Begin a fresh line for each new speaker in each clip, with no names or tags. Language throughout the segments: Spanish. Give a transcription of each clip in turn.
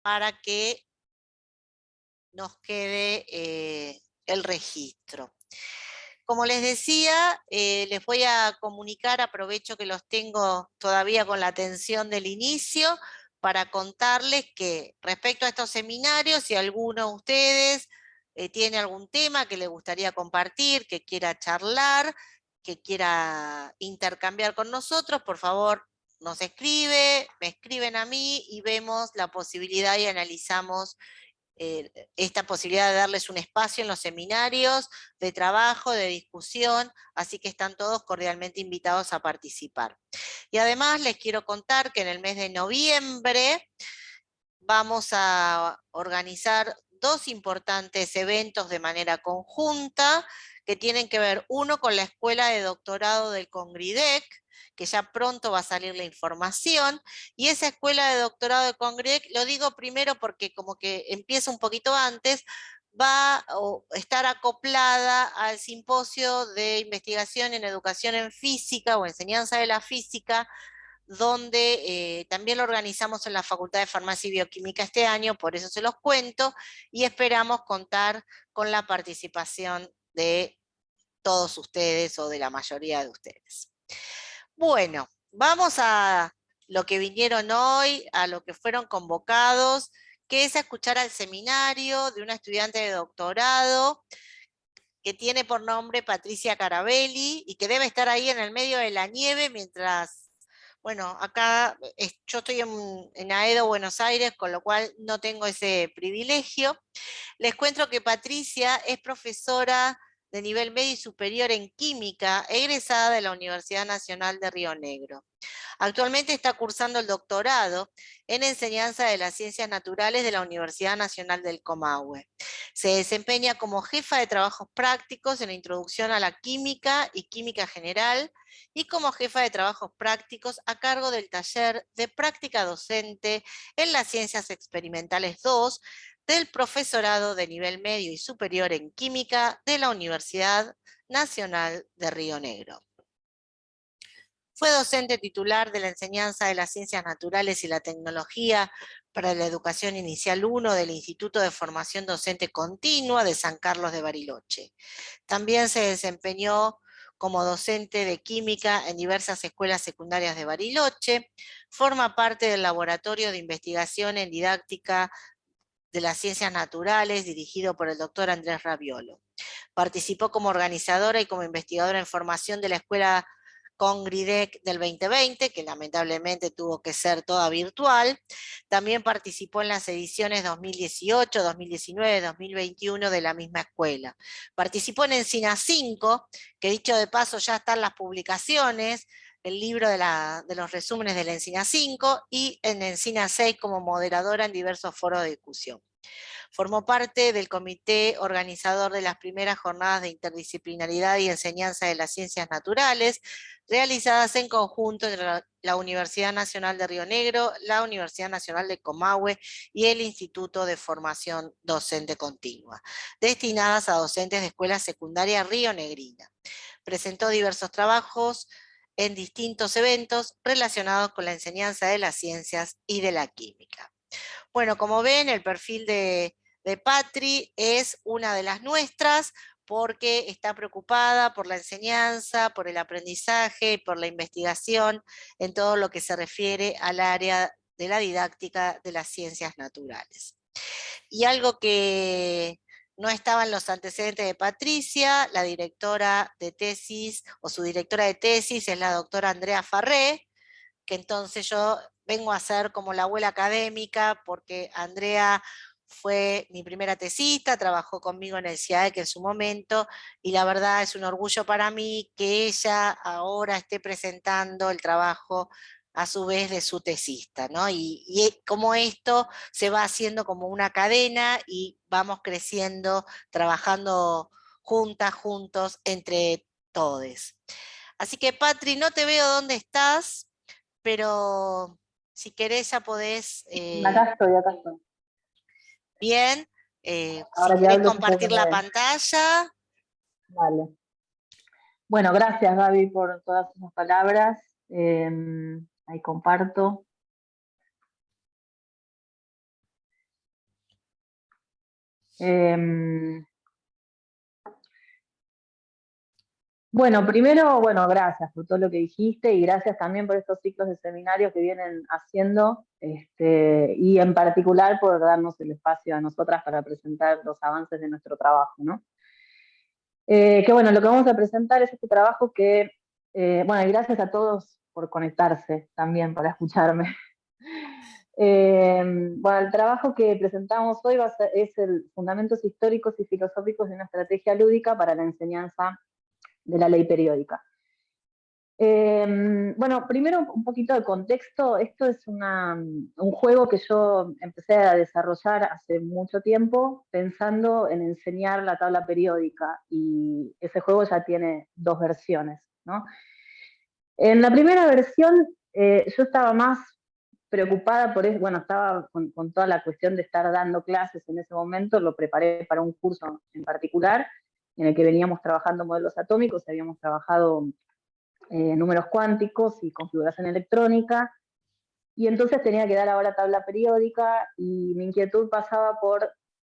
para que nos quede el registro. Como les decía, les voy a comunicar, aprovecho que los tengo todavía con la atención del inicio, para contarles que respecto a estos seminarios, si alguno de ustedes tiene algún tema que le gustaría compartir, que quiera charlar, que quiera intercambiar con nosotros, por favor nos escribe, me escriben a mí y vemos la posibilidad y analizamos esta posibilidad de darles un espacio en los seminarios de trabajo, de discusión, así que están todos cordialmente invitados a participar. Y además les quiero contar que en el mes de noviembre vamos a organizar dos importantes eventos de manera conjunta que tienen que ver, uno con la Escuela de Doctorado del Congridec, que ya pronto va a salir la información, y esa Escuela de Doctorado del Congridec, lo digo primero porque como que empieza un poquito antes, va a estar acoplada al simposio de investigación en educación en física o enseñanza de la física, donde también lo organizamos en la Facultad de Farmacia y Bioquímica este año, por eso se los cuento, y esperamos contar con la participación de todos ustedes o de la mayoría de ustedes. Bueno, vamos a lo que vinieron hoy, a lo que fueron convocados, que es a escuchar al seminario de una estudiante de doctorado que tiene por nombre Patricia Carabelli y que debe estar ahí en el medio de la nieve mientras, bueno, acá yo estoy en Aedo, Buenos Aires, con lo cual no tengo ese privilegio. Les cuento que Patricia es profesora de nivel medio y superior en química, egresada de la Universidad Nacional de Río Negro. Actualmente está cursando el doctorado en enseñanza de las ciencias naturales de la Universidad Nacional del Comahue. Se desempeña como jefa de trabajos prácticos en la introducción a la química y química general y como jefa de trabajos prácticos a cargo del taller de práctica docente en las ciencias experimentales 2 del profesorado de nivel medio y superior en química de la Universidad Nacional de Río Negro. Fue docente titular de la enseñanza de las ciencias naturales y la tecnología para la educación inicial 1 del Instituto de Formación Docente Continua de San Carlos de Bariloche. También se desempeñó como docente de química en diversas escuelas secundarias de Bariloche. Forma parte del Laboratorio de Investigación en Didáctica de las Ciencias Naturales, dirigido por el doctor Andrés Raviolo. Participó como organizadora y como investigadora en formación de la Escuela Congridec del 2020, que lamentablemente tuvo que ser toda virtual. También participó en las ediciones 2018, 2019, 2021 de la misma escuela. Participó en Encina 5, que dicho de paso ya están las publicaciones, el libro de los resúmenes de la Encina 5, y en Encina 6 como moderadora en diversos foros de discusión. Formó parte del comité organizador de las primeras jornadas de interdisciplinaridad y enseñanza de las ciencias naturales, realizadas en conjunto entre la Universidad Nacional de Río Negro, la Universidad Nacional de Comahue y el Instituto de Formación Docente Continua, destinadas a docentes de escuela secundaria rionegrina. Presentó diversos trabajos en distintos eventos relacionados con la enseñanza de las ciencias y de la química. Bueno, como ven, el perfil de Patri es una de las nuestras porque está preocupada por la enseñanza, por el aprendizaje, por la investigación en todo lo que se refiere al área de la didáctica de las ciencias naturales. Y algo que no estaba en los antecedentes de Patricia, la directora de tesis o su directora de tesis es la doctora Andrea Farré, que entonces yo vengo a ser como la abuela académica, porque Andrea fue mi primera tesista, trabajó conmigo en el CIAEC en su momento, y la verdad es un orgullo para mí que ella ahora esté presentando el trabajo a su vez de su tesista, ¿no? Y como esto se va haciendo como una cadena y vamos creciendo, trabajando juntas, juntos, entre todos. Así que Patri, no te veo dónde estás, pero si querés ya podés,
Acá estoy, acá estoy.
bien, si
Ahora que
querés
hablo supongo que
compartir
me
la
ven.
pantalla.
Vale. Bueno, gracias Gaby por todas esas palabras. Ahí comparto. Bueno, primero, bueno, gracias por todo lo que dijiste y gracias también por estos ciclos de seminarios que vienen haciendo y en particular por darnos el espacio a nosotras para presentar los avances de nuestro trabajo, ¿no? Que bueno, lo que vamos a presentar es este trabajo que, bueno, y gracias a todos por conectarse también, para escucharme. Bueno, el trabajo que presentamos hoy es el Fundamentos Históricos y Filosóficos de una Estrategia Lúdica para la Enseñanza de la Ley Periódica. Bueno, primero un poquito de contexto. Esto es un juego que yo empecé a desarrollar hace mucho tiempo pensando en enseñar la tabla periódica y ese juego ya tiene 2 versiones, ¿no? En la primera versión yo estaba más preocupada por eso, bueno, estaba con toda la cuestión de estar dando clases en ese momento, lo preparé para un curso en particular en el que veníamos trabajando modelos atómicos, habíamos trabajado números cuánticos y configuración electrónica, y entonces tenía que dar ahora tabla periódica, y mi inquietud pasaba por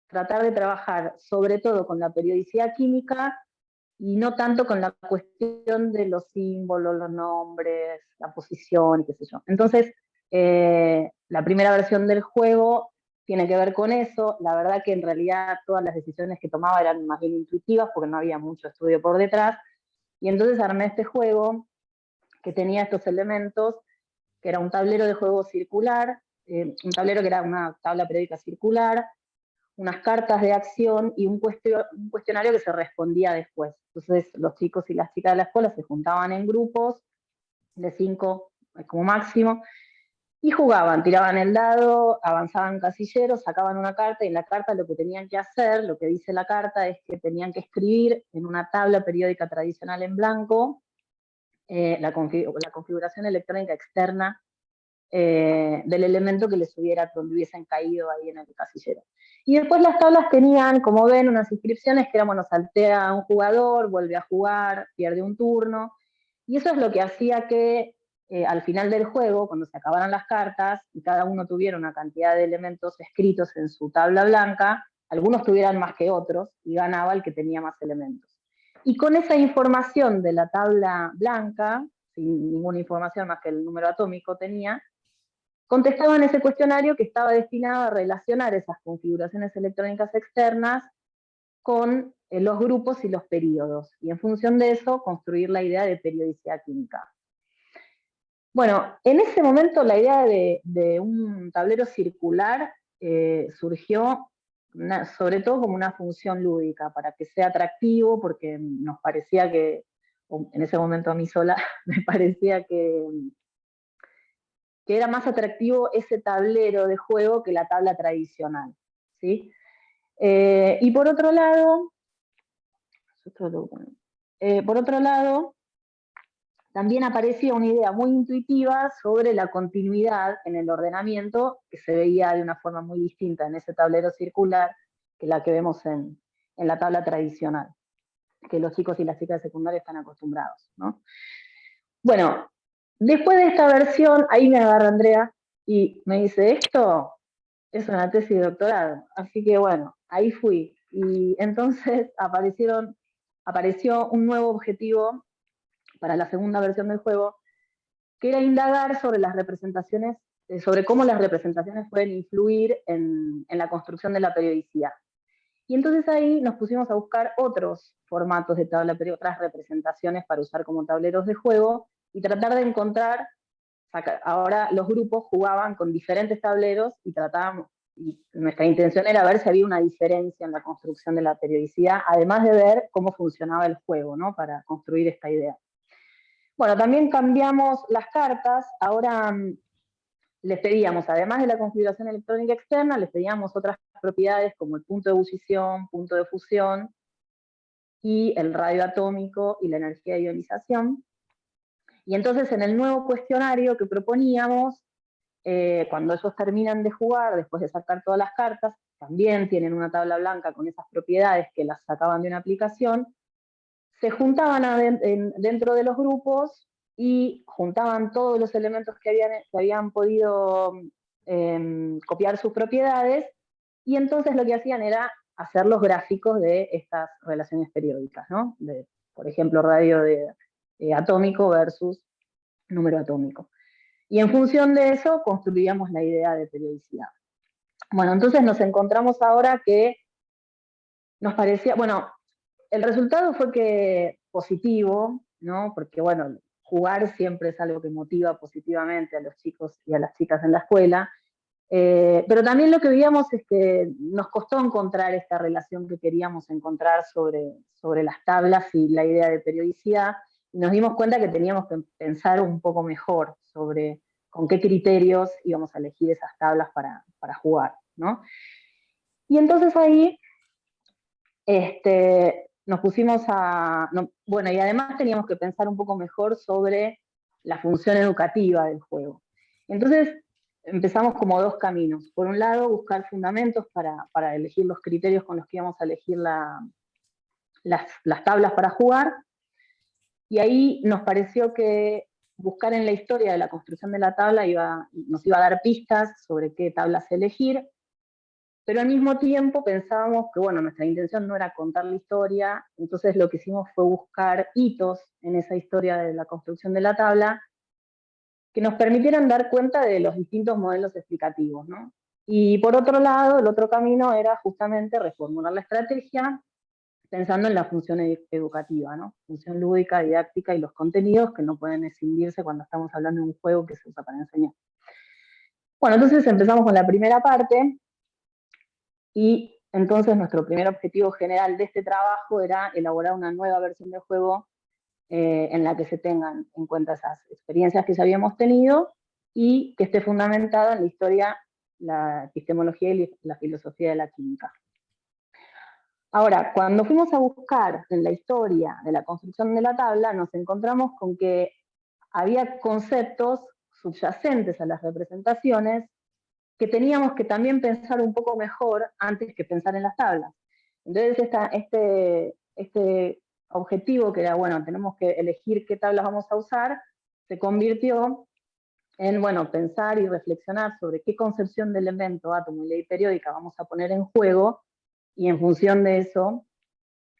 tratar de trabajar sobre todo con la periodicidad química y no tanto con la cuestión de los símbolos, los nombres, la posición y qué sé yo. Entonces, la primera versión del juego tiene que ver con eso. La verdad que en realidad todas las decisiones que tomaba eran más bien intuitivas porque no había mucho estudio por detrás. Y entonces armé este juego que tenía estos elementos, que era un tablero de juego circular, un tablero que era una tabla periódica circular, unas cartas de acción y un cuestionario que se respondía después. Entonces los chicos y las chicas de la escuela se juntaban en grupos de 5 como máximo y jugaban, tiraban el dado, avanzaban casilleros, sacaban una carta y en la carta lo que tenían que hacer, lo que dice la carta es que tenían que escribir en una tabla periódica tradicional en blanco la configuración electrónica externa del elemento que les hubiesen caído ahí en el casillero. Y después las tablas tenían, como ven, unas inscripciones que eran, bueno, saltea un jugador, vuelve a jugar, pierde un turno, y eso es lo que hacía que al final del juego, cuando se acabaran las cartas y cada uno tuviera una cantidad de elementos escritos en su tabla blanca, algunos tuvieran más que otros y ganaba el que tenía más elementos. Y con esa información de la tabla blanca, sin ninguna información más que el número atómico tenía, contestaban ese cuestionario que estaba destinado a relacionar esas configuraciones electrónicas externas con los grupos y los periodos, y en función de eso construir la idea de periodicidad química. Bueno, en ese momento la idea de un tablero circular surgió sobre todo como una función lúdica, para que sea atractivo, porque nos parecía que, en ese momento a mí sola, me parecía que era más atractivo ese tablero de juego que la tabla tradicional, ¿sí? Y por otro lado, también aparecía una idea muy intuitiva sobre la continuidad en el ordenamiento, que se veía de una forma muy distinta en ese tablero circular que la que vemos en la tabla tradicional, que los chicos y las chicas de secundaria están acostumbrados, ¿no? Bueno, después de esta versión, ahí me agarra Andrea y me dice, esto es una tesis de doctorado. Así que bueno, ahí fui. Y entonces apareció un nuevo objetivo para la segunda versión del juego, que era indagar sobre las representaciones, sobre cómo las representaciones pueden influir en la construcción de la periodicidad. Y entonces ahí nos pusimos a buscar otros formatos de tabla periódica, otras representaciones para usar como tableros de juego, y tratar de encontrar, ahora los grupos jugaban con diferentes tableros y tratábamos, y nuestra intención era ver si había una diferencia en la construcción de la periodicidad, además de ver cómo funcionaba el juego, ¿no? Para construir esta idea. Bueno, también cambiamos las cartas, ahora les pedíamos, además de la configuración electrónica externa, les pedíamos otras propiedades como el punto de ebullición, punto de fusión, y el radio atómico y la energía de ionización. Y entonces en el nuevo cuestionario que proponíamos, cuando ellos terminan de jugar, después de sacar todas las cartas, también tienen una tabla blanca con esas propiedades que las sacaban de una aplicación, se juntaban dentro de los grupos y juntaban todos los elementos que habían podido copiar sus propiedades, y entonces lo que hacían era hacer los gráficos de estas relaciones periódicas, ¿no? Por ejemplo, radio atómico versus número atómico. Y en función de eso construíamos la idea de periodicidad. Bueno, entonces nos encontramos ahora que nos parecía, bueno, el resultado fue que positivo, ¿no? Porque, bueno, jugar siempre es algo que motiva positivamente a los chicos y a las chicas en la escuela, pero también lo que veíamos es que nos costó encontrar esta relación que queríamos encontrar sobre las tablas y la idea de periodicidad, y nos dimos cuenta que teníamos que pensar un poco mejor sobre con qué criterios íbamos a elegir esas tablas para jugar, ¿no? Y entonces ahí nos pusimos bueno, y además teníamos que pensar un poco mejor sobre la función educativa del juego. Entonces empezamos como dos caminos. Por un lado, buscar fundamentos para elegir los criterios con los que íbamos a elegir las tablas para jugar, y ahí nos pareció que buscar en la historia de la construcción de la tabla nos iba a dar pistas sobre qué tablas elegir, pero al mismo tiempo pensábamos que, bueno, nuestra intención no era contar la historia, entonces lo que hicimos fue buscar hitos en esa historia de la construcción de la tabla que nos permitieran dar cuenta de los distintos modelos explicativos, ¿no? Y por otro lado, el otro camino era justamente reformular la estrategia pensando en la función educativa, ¿no? Función lúdica, didáctica y los contenidos que no pueden escindirse cuando estamos hablando de un juego que se usa para enseñar. Bueno, entonces empezamos con la primera parte, y entonces nuestro primer objetivo general de este trabajo era elaborar una nueva versión del juego en la que se tengan en cuenta esas experiencias que ya habíamos tenido y que esté fundamentada en la historia, la epistemología y la filosofía de la química. Ahora, cuando fuimos a buscar en la historia de la construcción de la tabla, nos encontramos con que había conceptos subyacentes a las representaciones que teníamos que también pensar un poco mejor antes que pensar en las tablas. Entonces este objetivo que era, bueno, tenemos que elegir qué tablas vamos a usar, se convirtió en, bueno, pensar y reflexionar sobre qué concepción de elemento, átomo y ley periódica vamos a poner en juego, y en función de eso,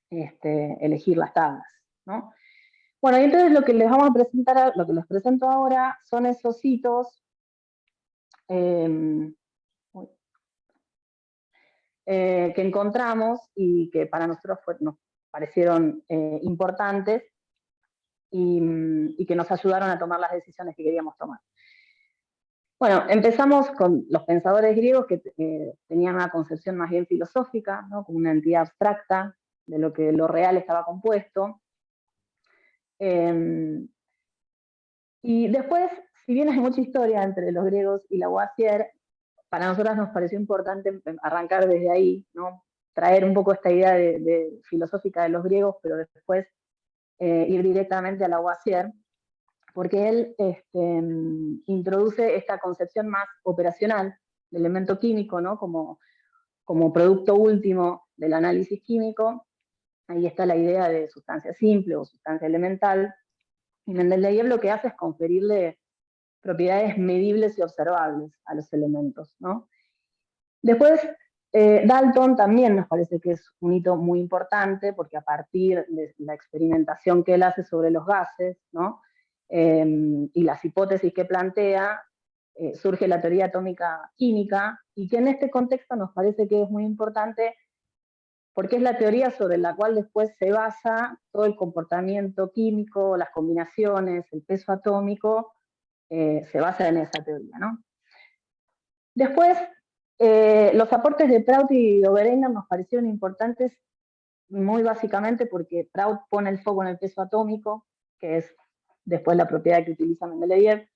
elegir las tablas, ¿no? Bueno, y entonces lo que les vamos a presentar, lo que les presento ahora, son esos hitos que encontramos y que para nosotros nos parecieron importantes y que nos ayudaron a tomar las decisiones que queríamos tomar. Bueno, empezamos con los pensadores griegos que tenían una concepción más bien filosófica, ¿no? Como una entidad abstracta de lo que lo real estaba compuesto. Y después, si bien hay mucha historia entre los griegos y Lavoisier, para nosotras nos pareció importante arrancar desde ahí, ¿no? Traer un poco esta idea filosófica de los griegos, pero después ir directamente a Lavoisier, porque él introduce esta concepción más operacional del elemento químico, ¿no? como producto último del análisis químico. Ahí está la idea de sustancia simple o sustancia elemental, y Mendeleev lo que hace es conferirle propiedades medibles y observables a los elementos, ¿no? Después, Dalton también nos parece que es un hito muy importante, porque a partir de la experimentación que él hace sobre los gases, ¿no? Y las hipótesis que plantea, surge la teoría atómica química, y que en este contexto nos parece que es muy importante porque es la teoría sobre la cual después se basa todo el comportamiento químico, las combinaciones, el peso atómico, se basa en esa teoría, ¿no? Después, los aportes de Prout y Obereiner nos parecieron importantes muy básicamente porque Prout pone el foco en el peso atómico, que es después la propiedad que utiliza Mendeleev,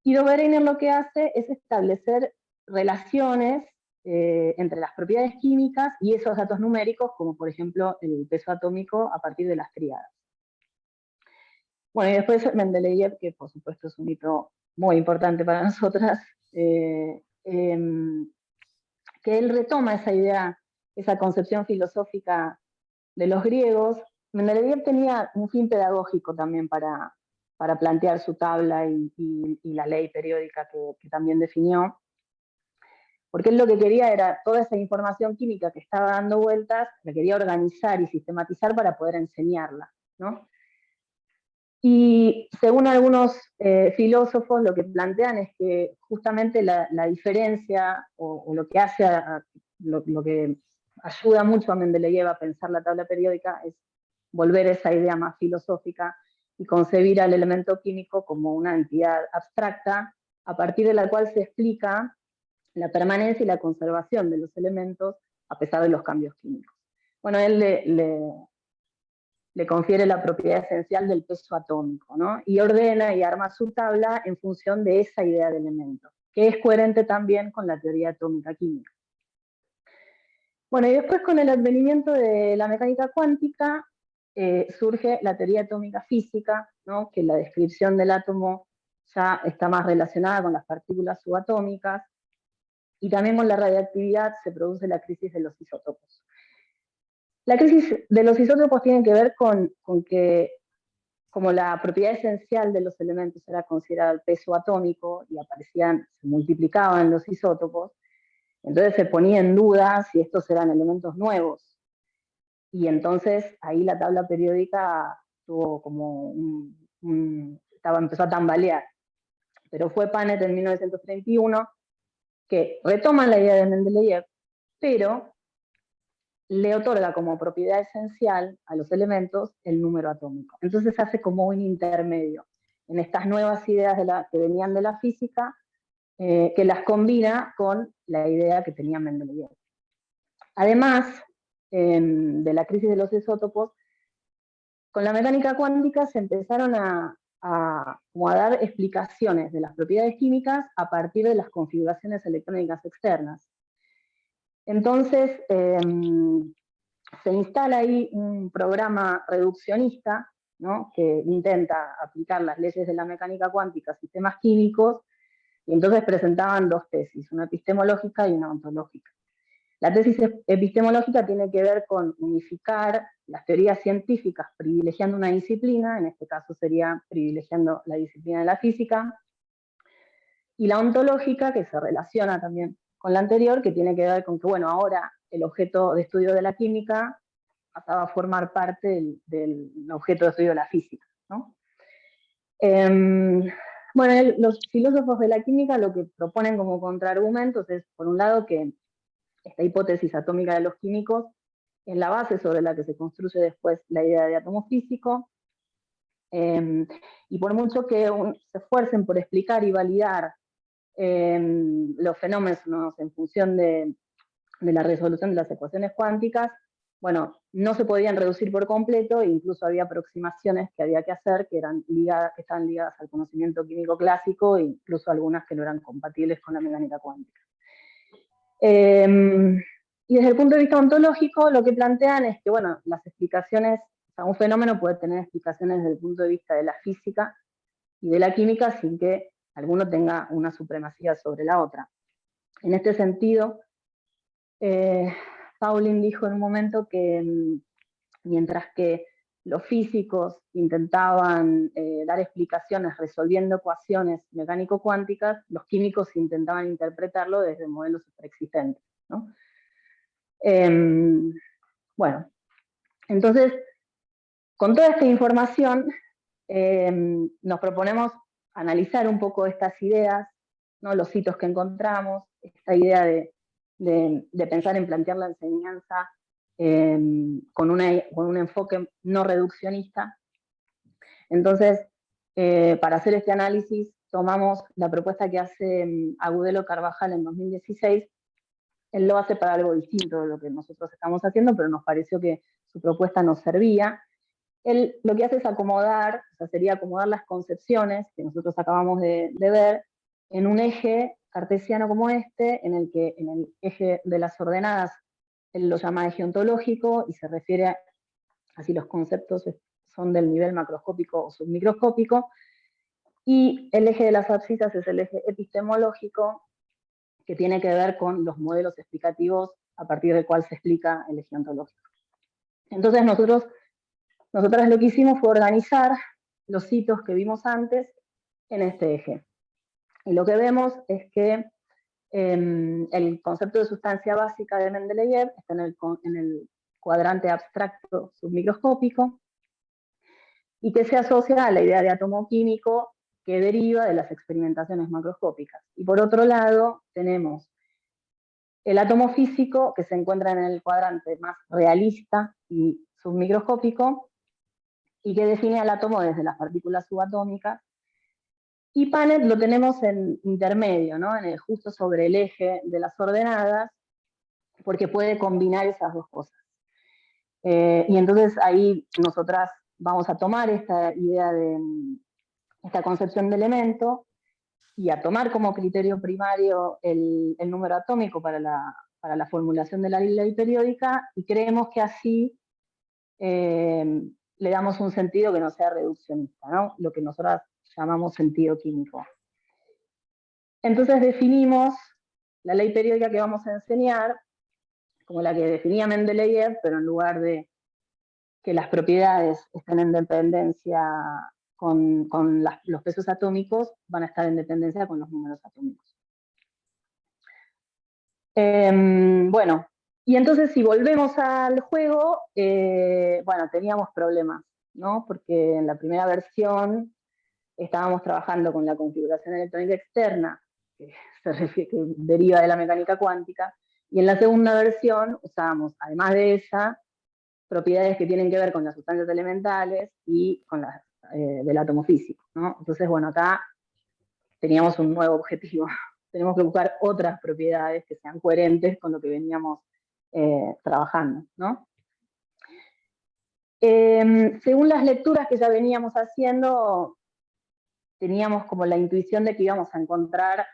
y Obereiner lo que hace es establecer relaciones entre las propiedades químicas y esos datos numéricos, como por ejemplo el peso atómico a partir de las tríadas. Bueno, y después Mendeleev, que por supuesto es un hito muy importante para nosotras, que él retoma esa idea, esa concepción filosófica de los griegos. Mendeleev tenía un fin pedagógico también para plantear su tabla y la ley periódica que también definió, porque él lo que quería era toda esa información química que estaba dando vueltas, la quería organizar y sistematizar para poder enseñarla, ¿no? Y según algunos filósofos, lo que plantean es que justamente la diferencia o lo que hace, lo que ayuda mucho a Mendeleev a pensar la tabla periódica es volver esa idea más filosófica y concebir al elemento químico como una entidad abstracta a partir de la cual se explica la permanencia y la conservación de los elementos a pesar de los cambios químicos. Bueno, él le confiere la propiedad esencial del peso atómico, ¿no? Y ordena y arma su tabla en función de esa idea de elemento, que es coherente también con la teoría atómica química. Bueno, y después con el advenimiento de la mecánica cuántica, surge la teoría atómica física, ¿no? Que la descripción del átomo ya está más relacionada con las partículas subatómicas, y también con la radiactividad se produce la crisis de los isótopos. La crisis de los isótopos tiene que ver con que, como la propiedad esencial de los elementos era considerada el peso atómico y se multiplicaban los isótopos, entonces se ponía en duda si estos eran elementos nuevos. Y entonces ahí la tabla periódica tuvo como empezó a tambalear. Pero fue Panet en 1931 que retoma la idea de Mendeleev, pero le otorga como propiedad esencial a los elementos el número atómico. Entonces hace como un intermedio en estas nuevas ideas que venían de la física, que las combina con la idea que tenía Mendeleev. Además de la crisis de los isótopos, con la mecánica cuántica se empezaron a dar explicaciones de las propiedades químicas a partir de las configuraciones electrónicas externas. Entonces, se instala ahí un programa reduccionista, ¿no? Que intenta aplicar las leyes de la mecánica cuántica a sistemas químicos, y entonces presentaban dos tesis, una epistemológica y una ontológica. La tesis epistemológica tiene que ver con unificar las teorías científicas privilegiando una disciplina, en este caso sería privilegiando la disciplina de la física, y la ontológica, que se relaciona también con la anterior, que tiene que ver con que, bueno, ahora el objeto de estudio de la química pasaba a formar parte del objeto de estudio de la física, ¿no? Bueno, los filósofos de la química lo que proponen como contraargumentos es, por un lado, que esta hipótesis atómica de los químicos es la base sobre la que se construye después la idea de átomo físico, y por mucho que se esfuercen por explicar y validar los fenómenos en función de la resolución de las ecuaciones cuánticas, bueno, no se podían reducir por completo, e incluso había aproximaciones que había que hacer que estaban ligadas al conocimiento químico clásico, e incluso algunas que no eran compatibles con la mecánica cuántica. Y desde el punto de vista ontológico, lo que plantean es que, bueno, las explicaciones, o sea, un fenómeno puede tener explicaciones desde el punto de vista de la física y de la química sin que alguno tenga una supremacía sobre la otra. En este sentido, Pauling dijo en un momento que mientras que los físicos intentaban dar explicaciones resolviendo ecuaciones mecánico-cuánticas, los químicos intentaban interpretarlo desde modelos preexistentes, ¿no? Bueno, entonces, con toda esta información, nos proponemos analizar un poco estas ideas, ¿no? Los hitos que encontramos, esta idea de pensar en plantear la enseñanza con un enfoque no reduccionista. Entonces, para hacer este análisis, tomamos la propuesta que hace Agudelo Carvajal en 2016. Él lo hace para algo distinto de lo que nosotros estamos haciendo, pero nos pareció que su propuesta nos servía. Él lo que hace es acomodar, o sea, sería acomodar las concepciones que nosotros acabamos de ver en un eje cartesiano como este, en el que en el eje de las ordenadas él lo llama eje ontológico y se refiere a si los conceptos son del nivel macroscópico o submicroscópico, y el eje de las abscisas es el eje epistemológico, que tiene que ver con los modelos explicativos a partir del cual se explica el eje ontológico. Entonces nosotras lo que hicimos fue organizar los hitos que vimos antes en este eje. Y lo que vemos es que El concepto de sustancia básica de Mendeleev está en el cuadrante abstracto submicroscópico, y que se asocia a la idea de átomo químico que deriva de las experimentaciones macroscópicas. Y por otro lado, tenemos el átomo físico, que se encuentra en el cuadrante más realista y submicroscópico, y que define al átomo desde las partículas subatómicas. Y Panet lo tenemos en intermedio, ¿no? Justo sobre el eje de las ordenadas, porque puede combinar esas dos cosas. Y entonces ahí nosotras vamos a tomar esta idea de esta concepción de elemento y a tomar como criterio primario el número atómico para la formulación de la ley periódica, y creemos que así le damos un sentido que no sea reduccionista, ¿no? Lo que nosotros llamamos sentido químico. Entonces definimos la ley periódica que vamos a enseñar como la que definía Mendeleev, pero en lugar de que las propiedades estén en dependencia con los pesos atómicos, van a estar en dependencia con los números atómicos. Bueno, y entonces si volvemos al juego, bueno, teníamos problemas, ¿no? Porque en la primera versión estábamos trabajando con la configuración electrónica externa, que deriva de la mecánica cuántica, y en la segunda versión usábamos, además de esa, propiedades que tienen que ver con las sustancias elementales y con las del átomo físico, ¿no? Entonces, bueno, acá teníamos un nuevo objetivo. Tenemos que buscar otras propiedades que sean coherentes con lo que veníamos trabajando, ¿no? Según las lecturas que ya veníamos haciendo, teníamos como la intuición de que íbamos a encontrar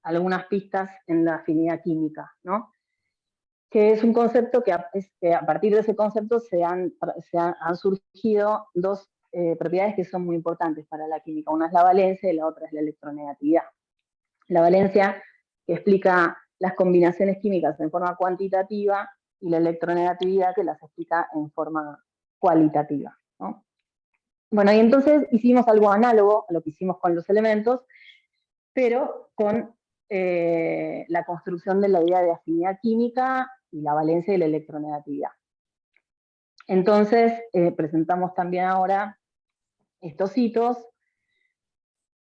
algunas pistas en la afinidad química, ¿no? Que es un concepto que a partir de ese concepto han surgido dos propiedades que son muy importantes para la química. Una es la valencia y la otra es la electronegatividad. La valencia, que explica las combinaciones químicas en forma cuantitativa, y la electronegatividad, que las explica en forma cualitativa, ¿no? Bueno, y entonces hicimos algo análogo a lo que hicimos con los elementos, pero con la construcción de la idea de afinidad química y la valencia y la electronegatividad. Entonces, presentamos también ahora estos hitos.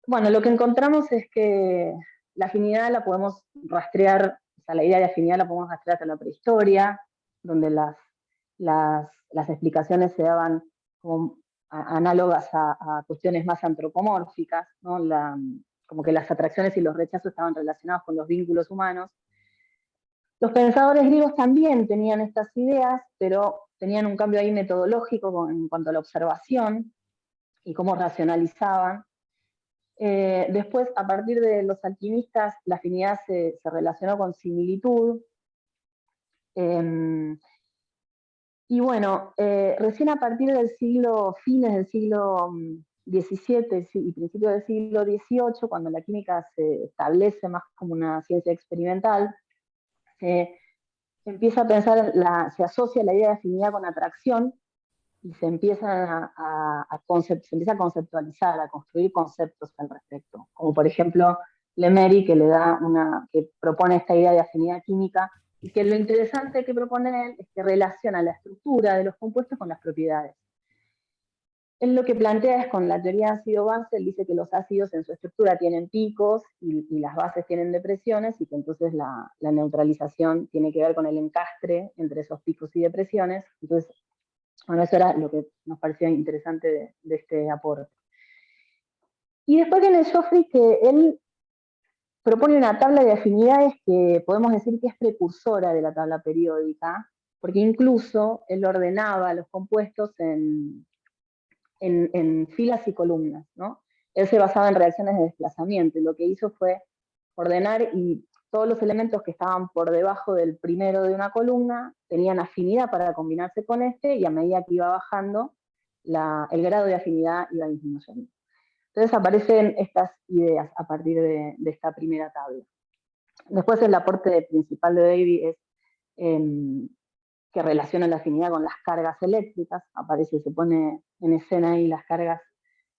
Bueno, lo que encontramos es que la afinidad la podemos rastrear, o sea, la idea de afinidad la podemos rastrear hasta la prehistoria, donde las explicaciones se daban como análogas a cuestiones más antropomórficas, ¿no? Como que las atracciones y los rechazos estaban relacionados con los vínculos humanos. Los pensadores griegos también tenían estas ideas, pero tenían un cambio ahí metodológico en cuanto a la observación y cómo racionalizaban. Después, a partir de los alquimistas, la afinidad se relacionó con similitud. Y bueno, recién a partir del fines del siglo XVII y principios del siglo XVIII, cuando la química se establece más como una ciencia experimental, se empieza a pensar, se asocia la idea de afinidad con atracción, y se empieza a conceptualizar, a construir conceptos al respecto. Como por ejemplo, Lemery, que propone esta idea de afinidad química, y que lo interesante que propone él es que relaciona la estructura de los compuestos con las propiedades. Él lo que plantea es, con la teoría de ácido-base, él dice que los ácidos en su estructura tienen picos y las bases tienen depresiones, y que entonces la neutralización tiene que ver con el encastre entre esos picos y depresiones. Entonces, bueno, eso era lo que nos parecía interesante de este aporte. Y después viene Geoffrey, que él propone una tabla de afinidades que podemos decir que es precursora de la tabla periódica, porque incluso él ordenaba los compuestos en filas y columnas, ¿no? Él se basaba en reacciones de desplazamiento, y lo que hizo fue ordenar, y todos los elementos que estaban por debajo del primero de una columna tenían afinidad para combinarse con este, y a medida que iba bajando, el grado de afinidad iba disminuyendo. Entonces aparecen estas ideas a partir de esta primera tabla. Después el aporte principal de Davy es que relaciona la afinidad con las cargas eléctricas, se pone en escena ahí las cargas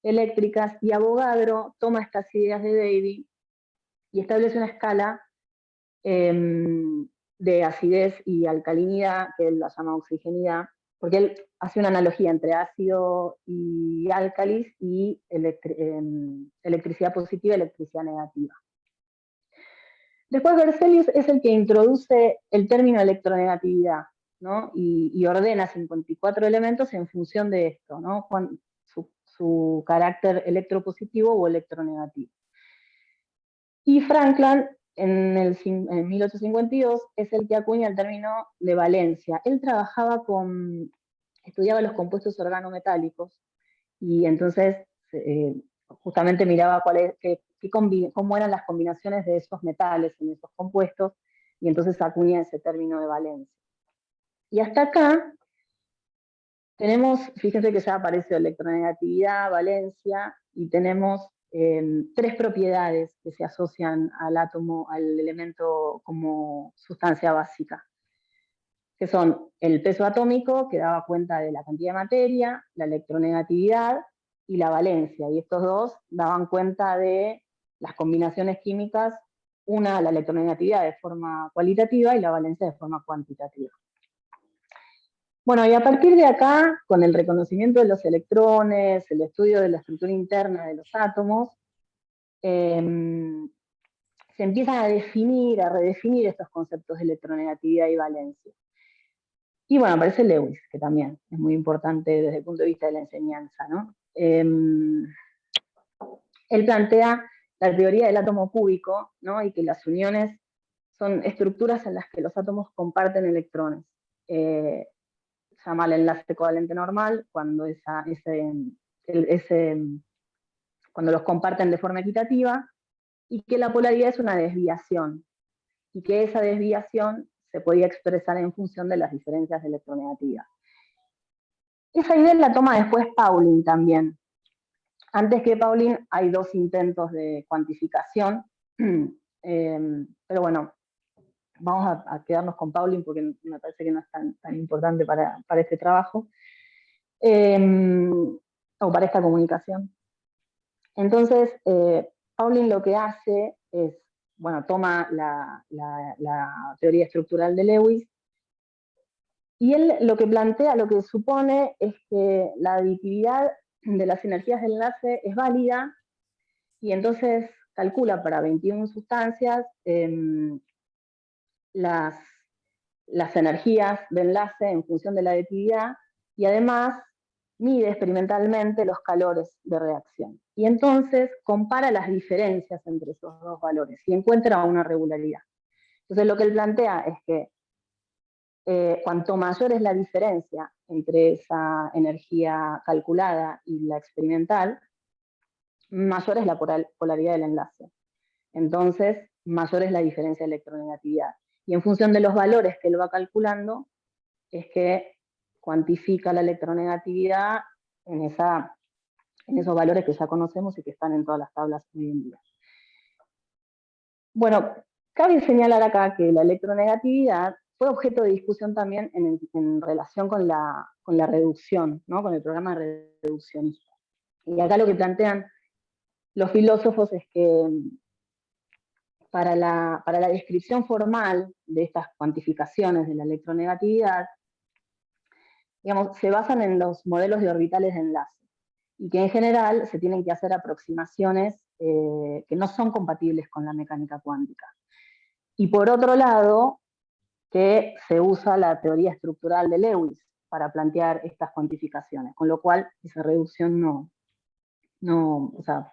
eléctricas, y Avogadro toma estas ideas de Davy y establece una escala de acidez y alcalinidad, que él la llama oxigenidad, porque él hace una analogía entre ácido y álcalis y electricidad positiva y electricidad negativa. Después Berzelius es el que introduce el término electronegatividad, ¿no? y ordena 54 elementos en función de esto, ¿no? Su carácter electropositivo o electronegativo. Y Franklin, en 1852, es el que acuña el término de valencia. Él estudiaba los compuestos organometálicos, y entonces justamente miraba cómo eran las combinaciones de esos metales en esos compuestos, y entonces acuña ese término de valencia. Y hasta acá tenemos, fíjense que ya apareció electronegatividad, valencia, y tenemos 3 propiedades que se asocian al átomo, al elemento como sustancia básica, que son el peso atómico, que daba cuenta de la cantidad de materia, la electronegatividad y la valencia, y estos dos daban cuenta de las combinaciones químicas, la electronegatividad de forma cualitativa y la valencia de forma cuantitativa. Bueno, y a partir de acá, con el reconocimiento de los electrones, el estudio de la estructura interna de los átomos, se empiezan a redefinir estos conceptos de electronegatividad y valencia. Y bueno, aparece Lewis, que también es muy importante desde el punto de vista de la enseñanza, ¿no? Él plantea la teoría del átomo cúbico, ¿no? Y que las uniones son estructuras en las que los átomos comparten electrones. Se llama el enlace covalente normal, cuando cuando los comparten de forma equitativa, y que la polaridad es una desviación, y que esa desviación se podía expresar en función de las diferencias de electronegatividad. Esa idea la toma después Pauling también. Antes que Pauling hay 2 intentos de cuantificación, pero bueno, vamos a quedarnos con Pauling porque me parece que no es tan importante para este trabajo, o para esta comunicación. Entonces, Pauling lo que hace es, bueno, toma la teoría estructural de Lewis, y él lo que plantea, lo que supone, es que la aditividad de las energías de enlace es válida, y entonces calcula para 21 sustancias las energías de enlace en función de la aditividad, y además mide experimentalmente los calores de reacción. Y entonces compara las diferencias entre esos 2 valores y encuentra una regularidad. Entonces lo que él plantea es que cuanto mayor es la diferencia entre esa energía calculada y la experimental, mayor es la polaridad del enlace. Entonces, mayor es la diferencia de electronegatividad. Y en función de los valores que él va calculando, es que cuantifica la electronegatividad en esos valores que ya conocemos y que están en todas las tablas hoy en día. Bueno, cabe señalar acá que la electronegatividad fue objeto de discusión también en relación con la reducción, ¿no? Con el programa reduccionista. Y acá lo que plantean los filósofos es que para la descripción formal de estas cuantificaciones de la electronegatividad, digamos, se basan en los modelos de orbitales de enlace, y que en general se tienen que hacer aproximaciones que no son compatibles con la mecánica cuántica. Y por otro lado, que se usa la teoría estructural de Lewis para plantear estas cuantificaciones, con lo cual esa reducción o sea,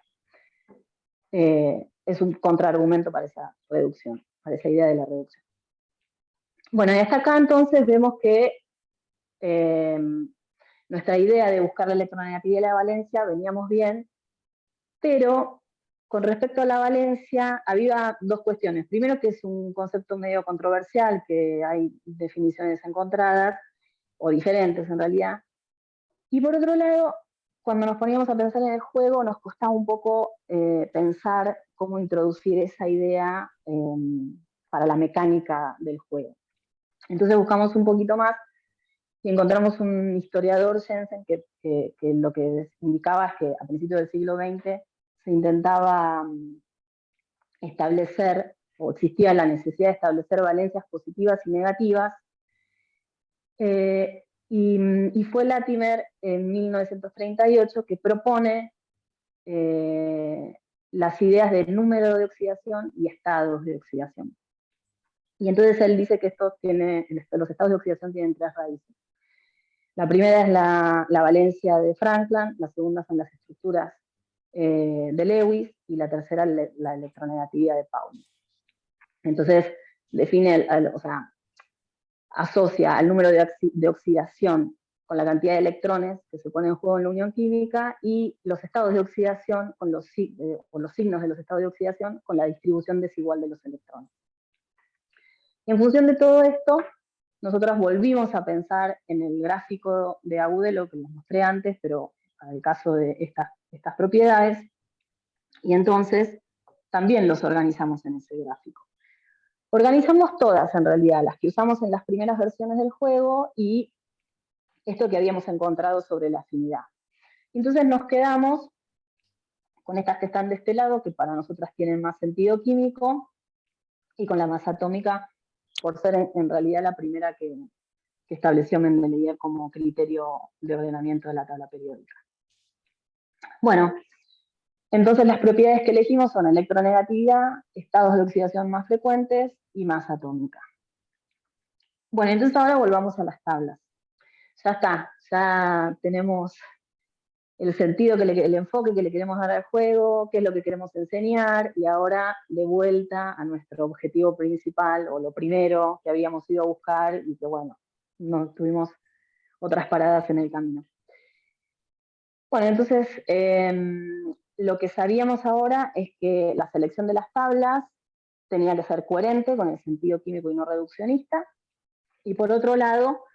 es un contraargumento para esa reducción, para esa idea de la reducción. Bueno, y hasta acá entonces vemos que nuestra idea de buscar la electronegatividad y la valencia veníamos bien, pero con respecto a la valencia había 2 cuestiones. Primero, que es un concepto medio controversial, que hay definiciones encontradas, o diferentes en realidad. Y por otro lado, cuando nos poníamos a pensar en el juego, nos costaba un poco pensar cómo introducir esa idea para la mecánica del juego. Entonces buscamos un poquito más y encontramos un historiador, Jensen, que lo que indicaba es que a principios del siglo XX se intentaba establecer o existía la necesidad de establecer valencias positivas y negativas, y fue Latimer en 1938 que propone las ideas de número de oxidación y estados de oxidación. Y entonces él dice que los estados de oxidación tienen 3 raíces. La primera es la valencia de Franklin, la segunda son las estructuras de Lewis, y la tercera la electronegatividad de Pauli. Entonces define, o sea, asocia al número de oxidación con la cantidad de electrones que se ponen en juego en la unión química, y los estados de oxidación con los signos de los estados de oxidación con la distribución desigual de los electrones. Y en función de todo esto, nosotros volvimos a pensar en el gráfico de Agudelo que les mostré antes, pero para el caso de estas propiedades, y entonces también los organizamos en ese gráfico. Organizamos todas, en realidad, las que usamos en las primeras versiones del juego y esto que habíamos encontrado sobre la afinidad. Entonces nos quedamos con estas que están de este lado, que para nosotras tienen más sentido químico, y con la masa atómica, por ser en realidad la primera que estableció Mendeleev como criterio de ordenamiento de la tabla periódica. Bueno, entonces las propiedades que elegimos son electronegatividad, estados de oxidación más frecuentes y masa atómica. Bueno, entonces ahora volvamos a las tablas. Ya está, ya tenemos el sentido, el enfoque que le queremos dar al juego, qué es lo que queremos enseñar, y ahora de vuelta a nuestro objetivo principal, o lo primero que habíamos ido a buscar, y que bueno, no tuvimos otras paradas en el camino. Bueno, entonces, lo que sabíamos ahora es que la selección de las tablas tenía que ser coherente con el sentido químico y no reduccionista, y por otro lado,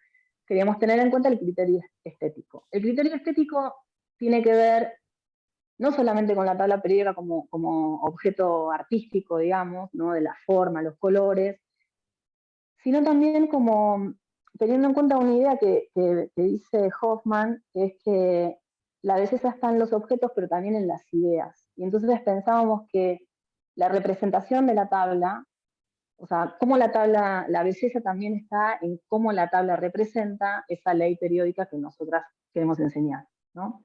queríamos tener en cuenta el criterio estético. El criterio estético tiene que ver no solamente con la tabla periódica como objeto artístico, digamos, ¿no? De la forma, los colores, sino también como teniendo en cuenta una idea que dice Hoffman, que es que la belleza está en los objetos, pero también en las ideas. Y entonces pensábamos que la representación de la tabla, o sea, cómo la belleza también está en cómo la tabla representa esa ley periódica que nosotras queremos enseñar, ¿no?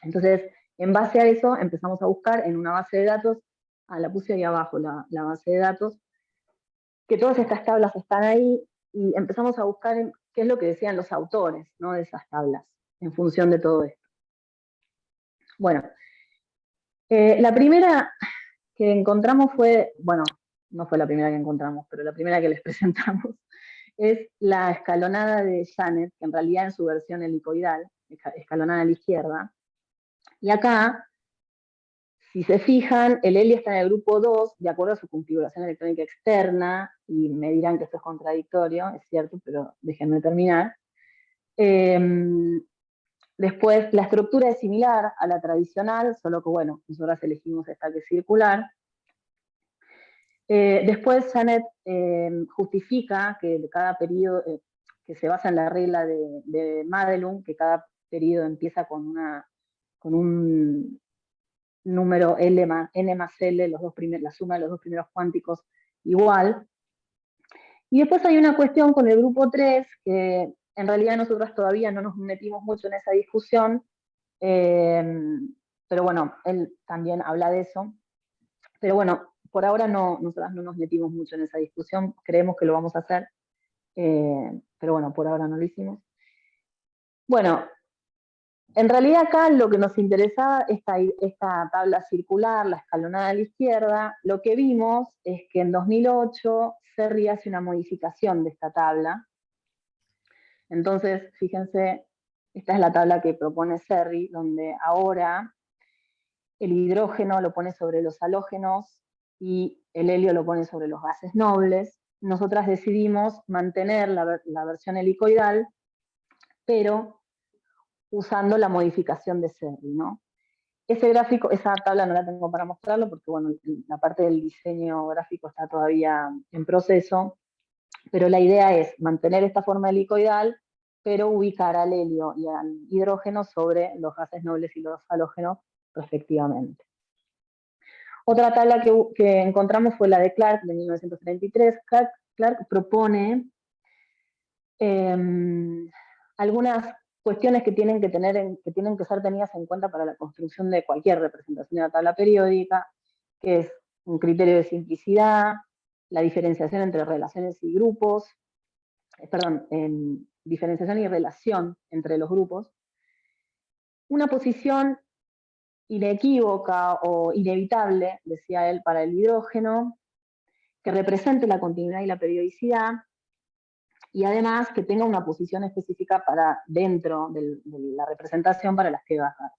Entonces, en base a eso, empezamos a buscar en una base de datos, la puse ahí abajo, la base de datos, que todas estas tablas están ahí, y empezamos a buscar qué es lo que decían los autores, ¿no? De esas tablas, en función de todo esto. Bueno, la primera que encontramos fue, bueno, no fue la primera que encontramos, pero la primera que les presentamos, es la escalonada de Janet, que en realidad en su versión helicoidal, escalonada a la izquierda. Y acá, si se fijan, el helio está en el grupo 2, de acuerdo a su configuración electrónica externa, y me dirán que esto es contradictorio, es cierto, pero déjenme terminar. Después, la estructura es similar a la tradicional, solo que, bueno, nosotros elegimos esta que es circular. Después, Janet justifica que cada periodo, que se basa en la regla de Madelung, que cada periodo empieza con un número n más L, la suma de los dos primeros cuánticos igual. Y después hay una cuestión con el grupo 3, que en realidad nosotros todavía no nos metimos mucho en esa discusión, pero bueno, él también habla de eso. Pero bueno, por ahora nosotras no nos metimos mucho en esa discusión, creemos que lo vamos a hacer, pero bueno, por ahora no lo hicimos. Bueno, en realidad acá lo que nos interesaba, esta tabla circular, la escalonada a la izquierda, lo que vimos es que en 2008 Serri hace una modificación de esta tabla. Entonces, fíjense, esta es la tabla que propone Serri, donde ahora el hidrógeno lo pone sobre los halógenos y el helio lo pone sobre los gases nobles. Nosotras decidimos mantener la versión helicoidal, pero usando la modificación de Serri, ¿no? Ese gráfico, esa tabla no la tengo para mostrarlo porque, bueno, la parte del diseño gráfico está todavía en proceso, pero la idea es mantener esta forma helicoidal, pero ubicar al helio y al hidrógeno sobre los gases nobles y los halógenos respectivamente. Otra tabla que encontramos fue la de Clark, de 1933. Clark propone algunas cuestiones que tienen que ser tenidas en cuenta para la construcción de cualquier representación de una tabla periódica, que es un criterio de simplicidad, la diferenciación entre relaciones y grupos, diferenciación y relación entre los grupos, una posición inequívoca o inevitable, decía él, para el hidrógeno, que represente la continuidad y la periodicidad, y además que tenga una posición específica para dentro de la representación para las tierras raras.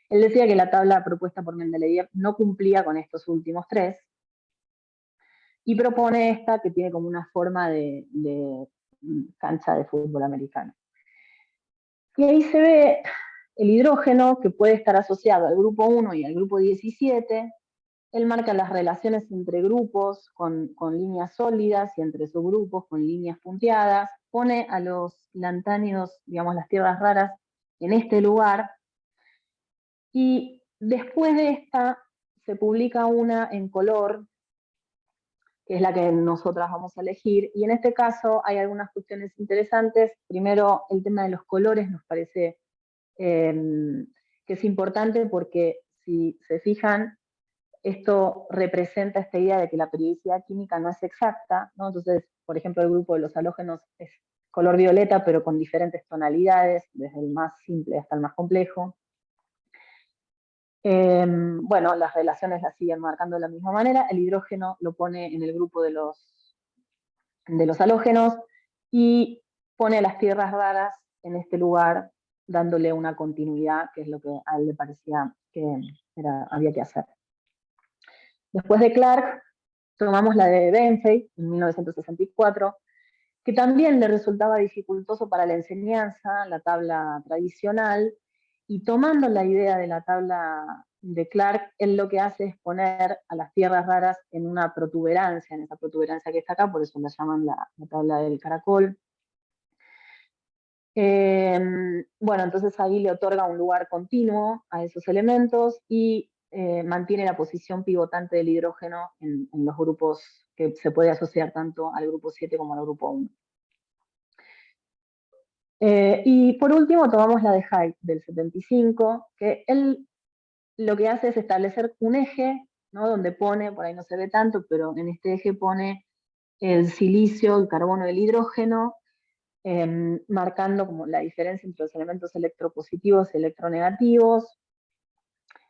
Él decía que la tabla propuesta por Mendeleev no cumplía con estos últimos tres, y propone esta que tiene como una forma de cancha de fútbol americano. Y ahí se ve el hidrógeno, que puede estar asociado al grupo 1 y al grupo 17. Él marca las relaciones entre grupos con líneas sólidas y entre subgrupos con líneas punteadas. Pone a los lantánidos, digamos, las tierras raras, en este lugar. Y después de esta se publica una en color, que es la que nosotras vamos a elegir. Y en este caso hay algunas cuestiones interesantes. Primero, el tema de los colores nos parece que es importante porque, si se fijan, esto representa esta idea de que la periodicidad química no es exacta, ¿no? Entonces, por ejemplo, el grupo de los halógenos es color violeta, pero con diferentes tonalidades, desde el más simple hasta el más complejo. Bueno, las relaciones las siguen marcando de la misma manera. El hidrógeno lo pone en el grupo de los halógenos y pone a las tierras raras en este lugar, dándole una continuidad, que es lo que a él le parecía que había que hacer. Después de Clark, tomamos la de Benfey, en 1964, que también le resultaba dificultoso para la enseñanza, la tabla tradicional, y tomando la idea de la tabla de Clark, él lo que hace es poner a las tierras raras en una protuberancia, en esa protuberancia que está acá, por eso la llaman la tabla del caracol. Bueno, entonces ahí le otorga un lugar continuo a esos elementos y mantiene la posición pivotante del hidrógeno en los grupos que se puede asociar tanto al grupo 7 como al grupo 1. Y por último tomamos la de Haidt del 75, que él lo que hace es establecer un eje, ¿no? Donde pone, por ahí no se ve tanto, pero en este eje pone el silicio, el carbono, el hidrógeno, marcando como la diferencia entre los elementos electropositivos y electronegativos.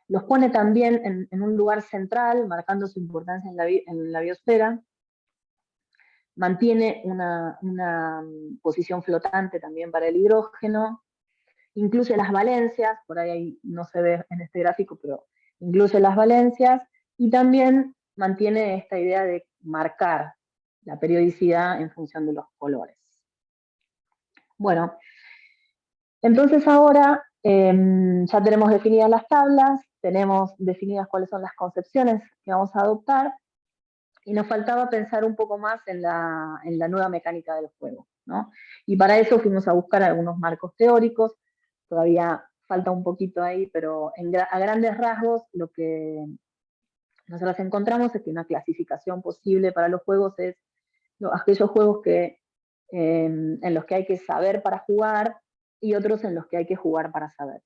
Los pone también en un lugar central, marcando su importancia en la biosfera. Mantiene una posición flotante también para el hidrógeno. Incluye las valencias, por ahí no se ve en este gráfico, pero incluye las valencias, y también mantiene esta idea de marcar la periodicidad en función de los colores. Bueno, entonces ahora ya tenemos definidas las tablas, tenemos definidas cuáles son las concepciones que vamos a adoptar, y nos faltaba pensar un poco más en la nueva mecánica del juego, ¿no? Y para eso fuimos a buscar algunos marcos teóricos, todavía falta un poquito ahí, pero a grandes rasgos lo que nosotros encontramos es que una clasificación posible para los juegos es aquellos juegos en los que hay que saber para jugar y otros en los que hay que jugar para saber.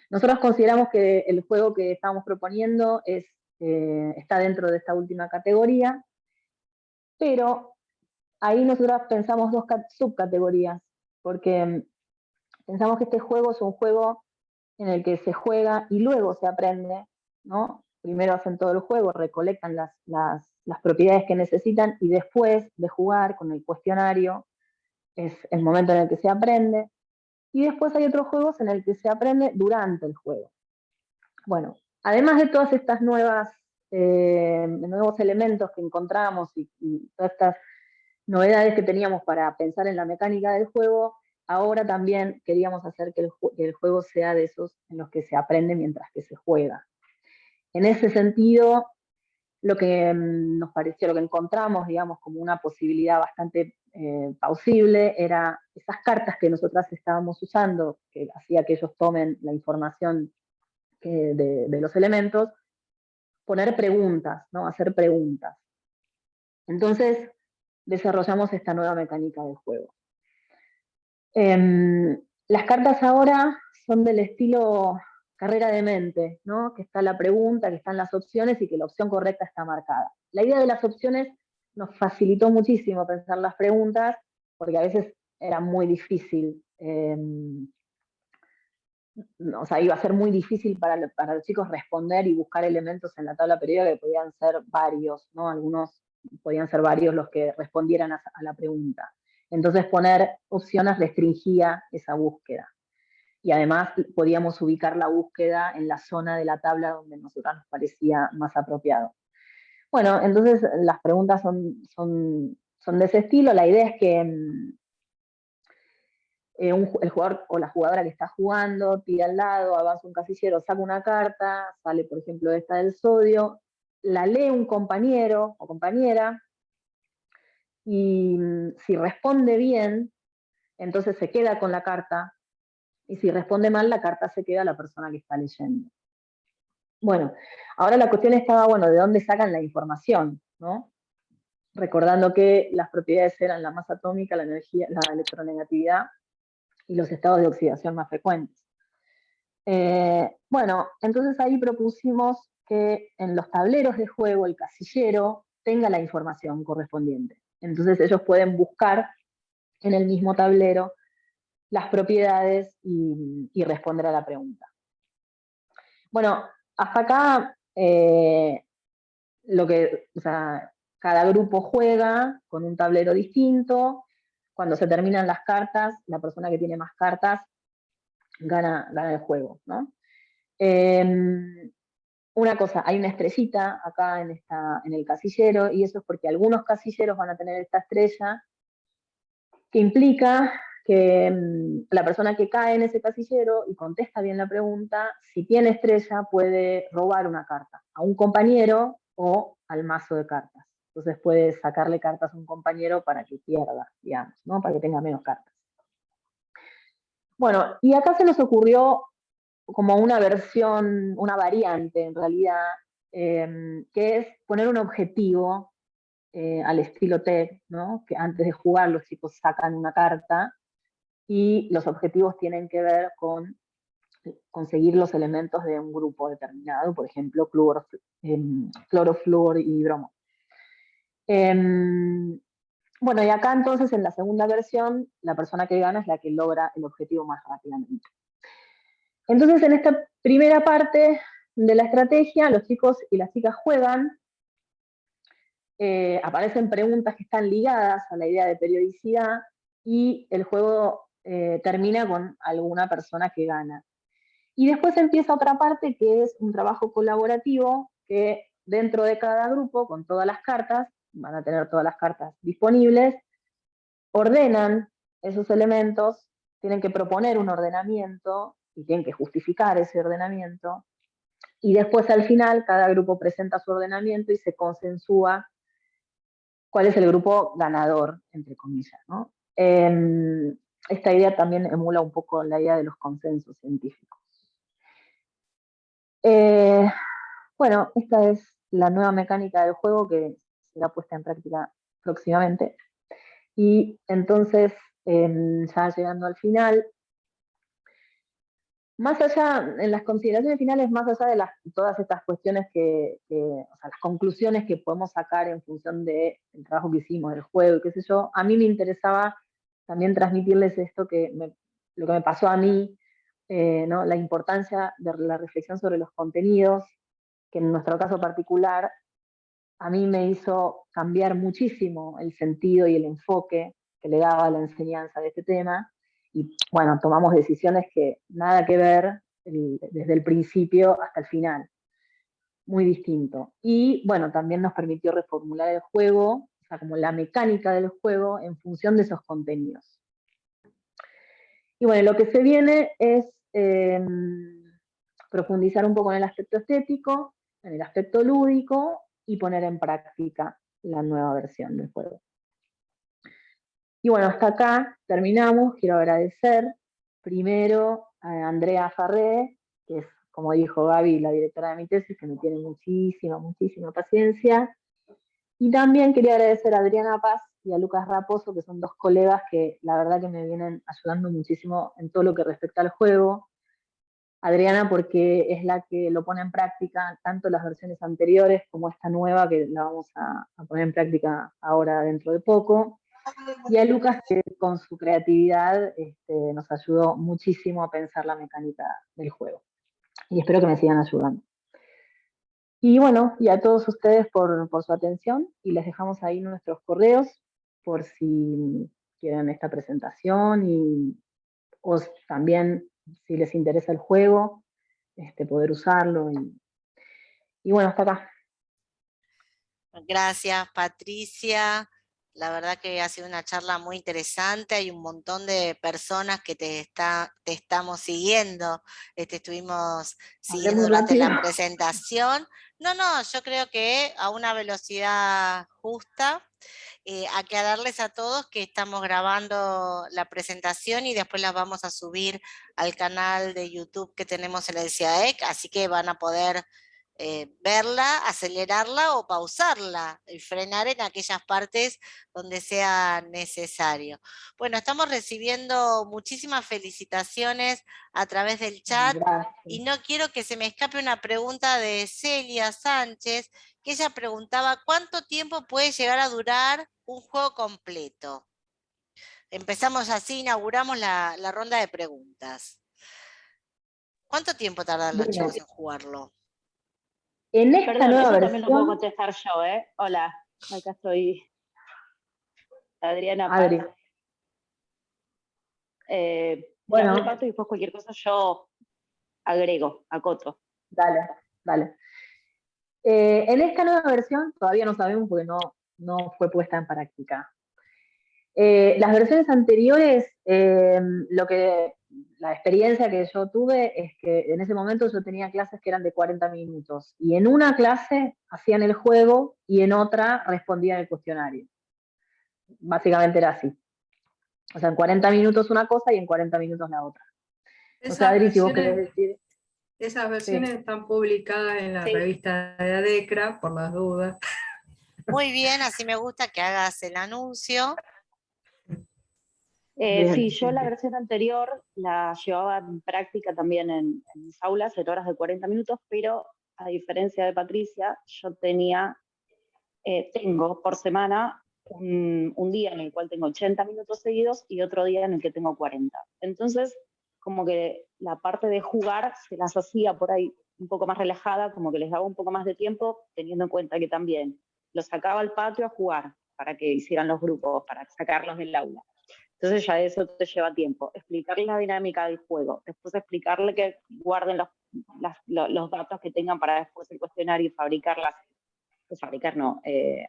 Nosotros consideramos que el juego que estamos proponiendo está dentro de esta última categoría, pero ahí nosotros pensamos dos subcategorías, porque pensamos que este juego es un juego en el que se juega y luego se aprende, ¿no? Primero hacen todo el juego, recolectan las propiedades que necesitan, y después de jugar con el cuestionario es el momento en el que se aprende. Y después hay otros juegos en el que se aprende durante el juego. Bueno, además de todas estas nuevos elementos que encontramos y todas estas novedades que teníamos para pensar en la mecánica del juego, ahora también queríamos hacer que el juego sea de esos en los que se aprende mientras que se juega. En ese sentido, lo que nos pareció, lo que encontramos, digamos, como una posibilidad bastante plausible, era esas cartas que nosotras estábamos usando, que hacía que ellos tomen la información de los elementos, poner preguntas, ¿no? Hacer preguntas. Entonces, desarrollamos esta nueva mecánica del juego. Las cartas ahora son del estilo carrera de mente, ¿no? Que está la pregunta, que están las opciones y que la opción correcta está marcada. La idea de las opciones nos facilitó muchísimo pensar las preguntas, porque a veces era muy difícil, o sea, iba a ser muy difícil para los chicos responder y buscar elementos en la tabla periódica que podían ser varios, ¿no? Algunos podían ser varios los que respondieran a la pregunta. Entonces poner opciones restringía esa búsqueda. Y además podíamos ubicar la búsqueda en la zona de la tabla donde a nosotros nos parecía más apropiado. Bueno, entonces las preguntas son de ese estilo. La idea es que el jugador o la jugadora que está jugando tira al lado, avanza un casillero, saca una carta, sale por ejemplo esta del sodio, la lee un compañero o compañera, y si responde bien, entonces se queda con la carta, y si responde mal, la carta se queda a la persona que está leyendo. Bueno, ahora la cuestión estaba, bueno, ¿de dónde sacan la información? ¿No? Recordando que las propiedades eran la masa atómica, la energía, la electronegatividad y los estados de oxidación más frecuentes. Bueno, entonces ahí propusimos que en los tableros de juego el casillero tenga la información correspondiente. Entonces ellos pueden buscar en el mismo tablero las propiedades y responder a la pregunta. Bueno, hasta acá o sea, cada grupo juega con un tablero distinto. Cuando se terminan las cartas, la persona que tiene más cartas gana el juego, ¿no? Una cosa, hay una estrellita acá en el casillero, y eso es porque algunos casilleros van a tener esta estrella, que implica que la persona que cae en ese casillero y contesta bien la pregunta, si tiene estrella, puede robar una carta a un compañero o al mazo de cartas. Entonces puede sacarle cartas a un compañero para que pierda, digamos, ¿no? Para que tenga menos cartas. Bueno, y acá se nos ocurrió como una versión, una variante en realidad, que es poner un objetivo al estilo TED, ¿no? Que antes de jugar los chicos sacan una carta y los objetivos tienen que ver con conseguir los elementos de un grupo determinado, por ejemplo, clorofluor y bromo. Bueno, y acá entonces en la segunda versión, la persona que gana es la que logra el objetivo más rápidamente. Entonces, en esta primera parte de la estrategia, los chicos y las chicas juegan, aparecen preguntas que están ligadas a la idea de periodicidad, y el juego termina con alguna persona que gana. Y después empieza otra parte que es un trabajo colaborativo, que dentro de cada grupo, con todas las cartas, van a tener todas las cartas disponibles, ordenan esos elementos, tienen que proponer un ordenamiento y tienen que justificar ese ordenamiento, y después al final cada grupo presenta su ordenamiento y se consensúa cuál es el grupo ganador, entre comillas, ¿no? Esta idea también emula un poco la idea de los consensos científicos. Bueno, esta es la nueva mecánica del juego que será puesta en práctica próximamente. Y entonces, ya llegando al final, más allá, en las consideraciones finales, más allá de todas estas cuestiones o sea, las conclusiones que podemos sacar en función del trabajo que hicimos, del juego y qué sé yo, a mí me interesaba también transmitirles esto lo que me pasó a mí, ¿no? La importancia de la reflexión sobre los contenidos, que en nuestro caso particular a mí me hizo cambiar muchísimo el sentido y el enfoque que le daba a la enseñanza de este tema. Y bueno, tomamos decisiones que nada que ver desde el principio hasta el final, muy distinto. Y bueno, también nos permitió reformular el juego, o sea, como la mecánica del juego en función de esos contenidos. Y bueno, lo que se viene es profundizar un poco en el aspecto estético, en el aspecto lúdico, y poner en práctica la nueva versión del juego. Y bueno, hasta acá terminamos. Quiero agradecer primero a Andrea Farré, que es como dijo Gaby, la directora de mi tesis, que me tiene muchísima, muchísima paciencia. Y también quería agradecer a Adriana Paz y a Lucas Raposo, que son dos colegas que la verdad que me vienen ayudando muchísimo en todo lo que respecta al juego. Adriana porque es la que lo pone en práctica, tanto las versiones anteriores como esta nueva que la vamos a poner en práctica ahora dentro de poco. Y a Lucas que con su creatividad nos ayudó muchísimo a pensar la mecánica del juego. Y espero que me sigan ayudando. Y bueno, y a todos ustedes por su atención y les dejamos ahí nuestros correos por si quieren esta presentación o también si les interesa el juego, poder usarlo. Y bueno, hasta acá.
Gracias, Patricia. La verdad que ha sido una charla muy interesante. Hay un montón de personas que te estamos siguiendo. Estuvimos
Hablé
siguiendo
muy
durante
rápido.
la presentación. No, yo creo que a una velocidad justa. Aclararles a todos que estamos grabando la presentación y después la vamos a subir al canal de YouTube que tenemos en el CIAEC, así que van a poder verla, acelerarla o pausarla y frenar en aquellas partes donde sea necesario. Bueno, estamos recibiendo muchísimas felicitaciones a través del chat.
Gracias.
Y no quiero que se me escape una pregunta de Celia Sánchez, que ella preguntaba cuánto tiempo puede llegar a durar un juego completo. Empezamos así, inauguramos la ronda de preguntas. ¿Cuánto tiempo tardan los
Bueno,
chicos en jugarlo?
en esta
Perdón,
nueva
eso también lo puedo
versión,
contestar yo, ¿eh? Hola, acá estoy, Adriana Paz.
Adri,
Ya
bueno,
reparto y después cualquier cosa yo agrego, acoto.
dale, dale. En esta nueva versión todavía no sabemos porque no fue puesta en práctica. Las versiones anteriores, la experiencia que yo tuve es que en ese momento yo tenía clases que eran de 40 minutos y en una clase hacían el juego y en otra respondían el cuestionario. Básicamente era así. O sea, en 40 minutos una cosa y en 40 minutos la otra. O sea, Adri, si vos querés decir...
Esas versiones están publicadas en la revista de ADECRA, por las dudas.
Muy bien, así me gusta que hagas el anuncio.
Sí, yo la versión anterior la llevaba en práctica también en mis aulas, en horas de 40 minutos, pero a diferencia de Patricia, yo tengo por semana un día en el cual tengo 80 minutos seguidos y otro día en el que tengo 40. Entonces, como que la parte de jugar se las hacía por ahí un poco más relajada, como que les daba un poco más de tiempo, teniendo en cuenta que también los sacaba al patio a jugar para que hicieran los grupos, para sacarlos del aula. Entonces ya eso te lleva tiempo. Explicarles la dinámica del juego, después explicarle que guarden los datos que tengan para después el cuestionario y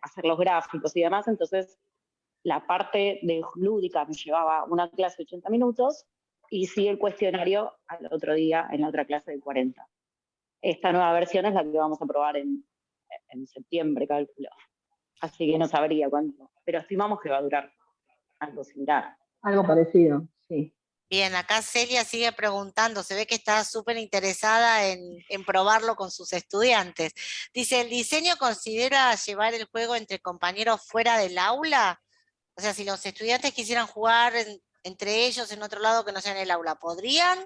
hacer los gráficos y demás. Entonces la parte de lúdica me llevaba una clase de 80 minutos y sí el cuestionario al otro día en la otra clase de 40. Esta nueva versión es la que vamos a probar en septiembre, calculo. Así que no sabría cuánto, pero estimamos que va a durar algo similar.
Algo parecido, sí.
Bien, acá Celia sigue preguntando, se ve que está súper interesada en probarlo con sus estudiantes. Dice, ¿el diseño considera llevar el juego entre compañeros fuera del aula? O sea, si los estudiantes quisieran jugar entre ellos en otro lado que no sea en el aula, ¿podrían?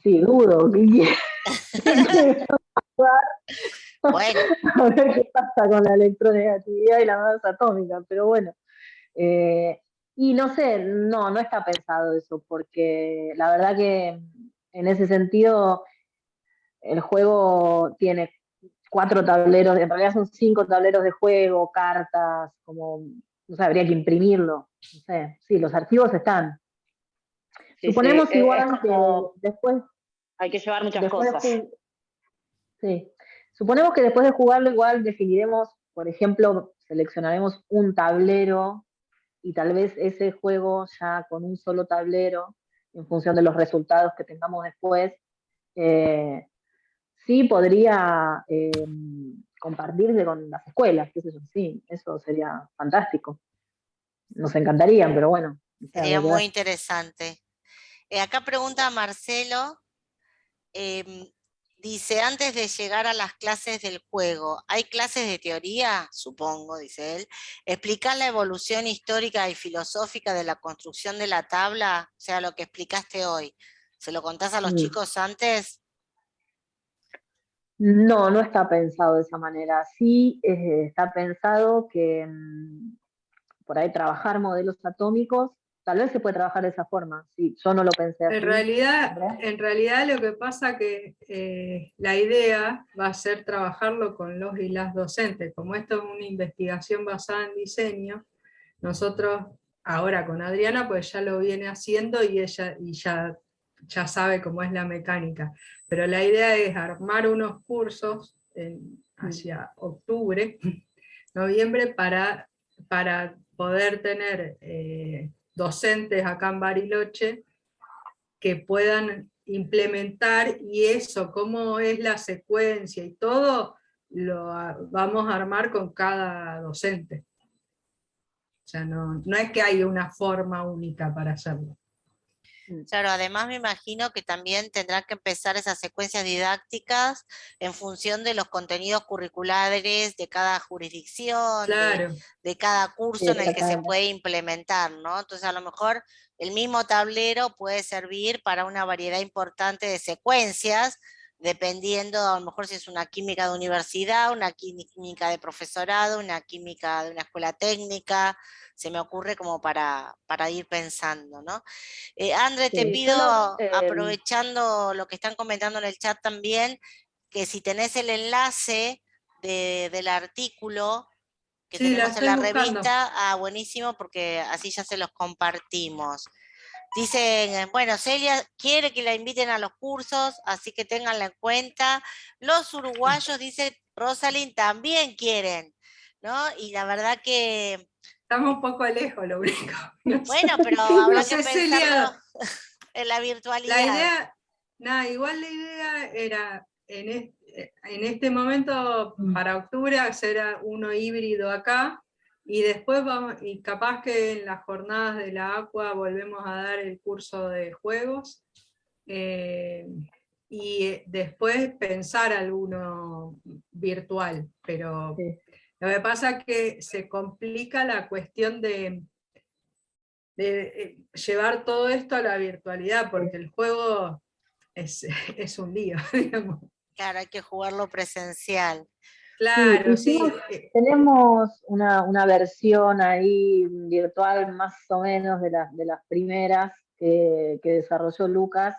Sí, dudo.
Bueno.
A ver qué pasa con la electronegatividad y la masa atómica, pero bueno. Y no sé, no está pensado eso, porque la verdad que en ese sentido el juego tiene 4 tableros, en realidad son 5 tableros de juego, cartas, como, no sé, habría que imprimirlo. No sé, sí, los archivos están.
Sí,
Suponemos
sí,
igual que después...
Hay que llevar muchas cosas.
Sí. Suponemos que después de jugarlo igual definiremos, por ejemplo, seleccionaremos un tablero y tal vez ese juego ya con un solo tablero, en función de los resultados que tengamos después, sí podría compartirse con las escuelas, qué sé yo, sí, eso sería fantástico. Nos encantaría, pero bueno.
Sería muy interesante. Acá pregunta Marcelo, dice, antes de llegar a las clases del juego, ¿hay clases de teoría? Supongo, dice él. ¿Explicar la evolución histórica y filosófica de la construcción de la tabla? O sea, lo que explicaste hoy. ¿Se lo contás a los chicos antes?
No, no está pensado de esa manera. Sí, está pensado que por ahí trabajar modelos atómicos, tal vez se puede trabajar de esa forma. Sí, yo no lo pensé así.
En realidad lo que pasa que la idea va a ser trabajarlo con los y las docentes. Como esto es una investigación basada en diseño, nosotros ahora con Adriana pues ya lo viene haciendo y ella ya sabe cómo es la mecánica. Pero la idea es armar unos cursos hacia octubre, noviembre, para poder tener docentes acá en Bariloche que puedan implementar, y eso, cómo es la secuencia y todo, lo vamos a armar con cada docente. O sea, no es que hay una forma única para hacerlo.
Claro, además me imagino que también tendrán que empezar esas secuencias didácticas en función de los contenidos curriculares de cada jurisdicción,
Claro.
de cada curso en el que se puede implementar, ¿no? Entonces a lo mejor el mismo tablero puede servir para una variedad importante de secuencias, dependiendo a lo mejor si es una química de universidad, una química de profesorado, una química de una escuela técnica, se me ocurre como para ir pensando, ¿no? André, te pido, aprovechando lo que están comentando en el chat también, que si tenés el enlace del artículo que tenemos en la revista, buenísimo, porque así ya se los compartimos. Dicen, bueno, Celia quiere que la inviten a los cursos, así que ténganla en cuenta. Los uruguayos, dice Rosalind, también quieren, ¿no? Y la verdad que...
Estamos un poco lejos, lo único.
Bueno, pero habrá que pensarlo en la virtualidad.
La idea, igual la idea era, en este momento, para octubre, hacer uno híbrido acá, y después y capaz que en las jornadas de la Aqua volvemos a dar el curso de juegos, y después pensar alguno virtual, pero lo que pasa es que se complica la cuestión de llevar todo esto a la virtualidad, porque el juego es un lío, digamos.
Claro, hay que jugarlo presencial.
Claro, sí. Tenemos una versión ahí virtual más o menos de las primeras que desarrolló Lucas,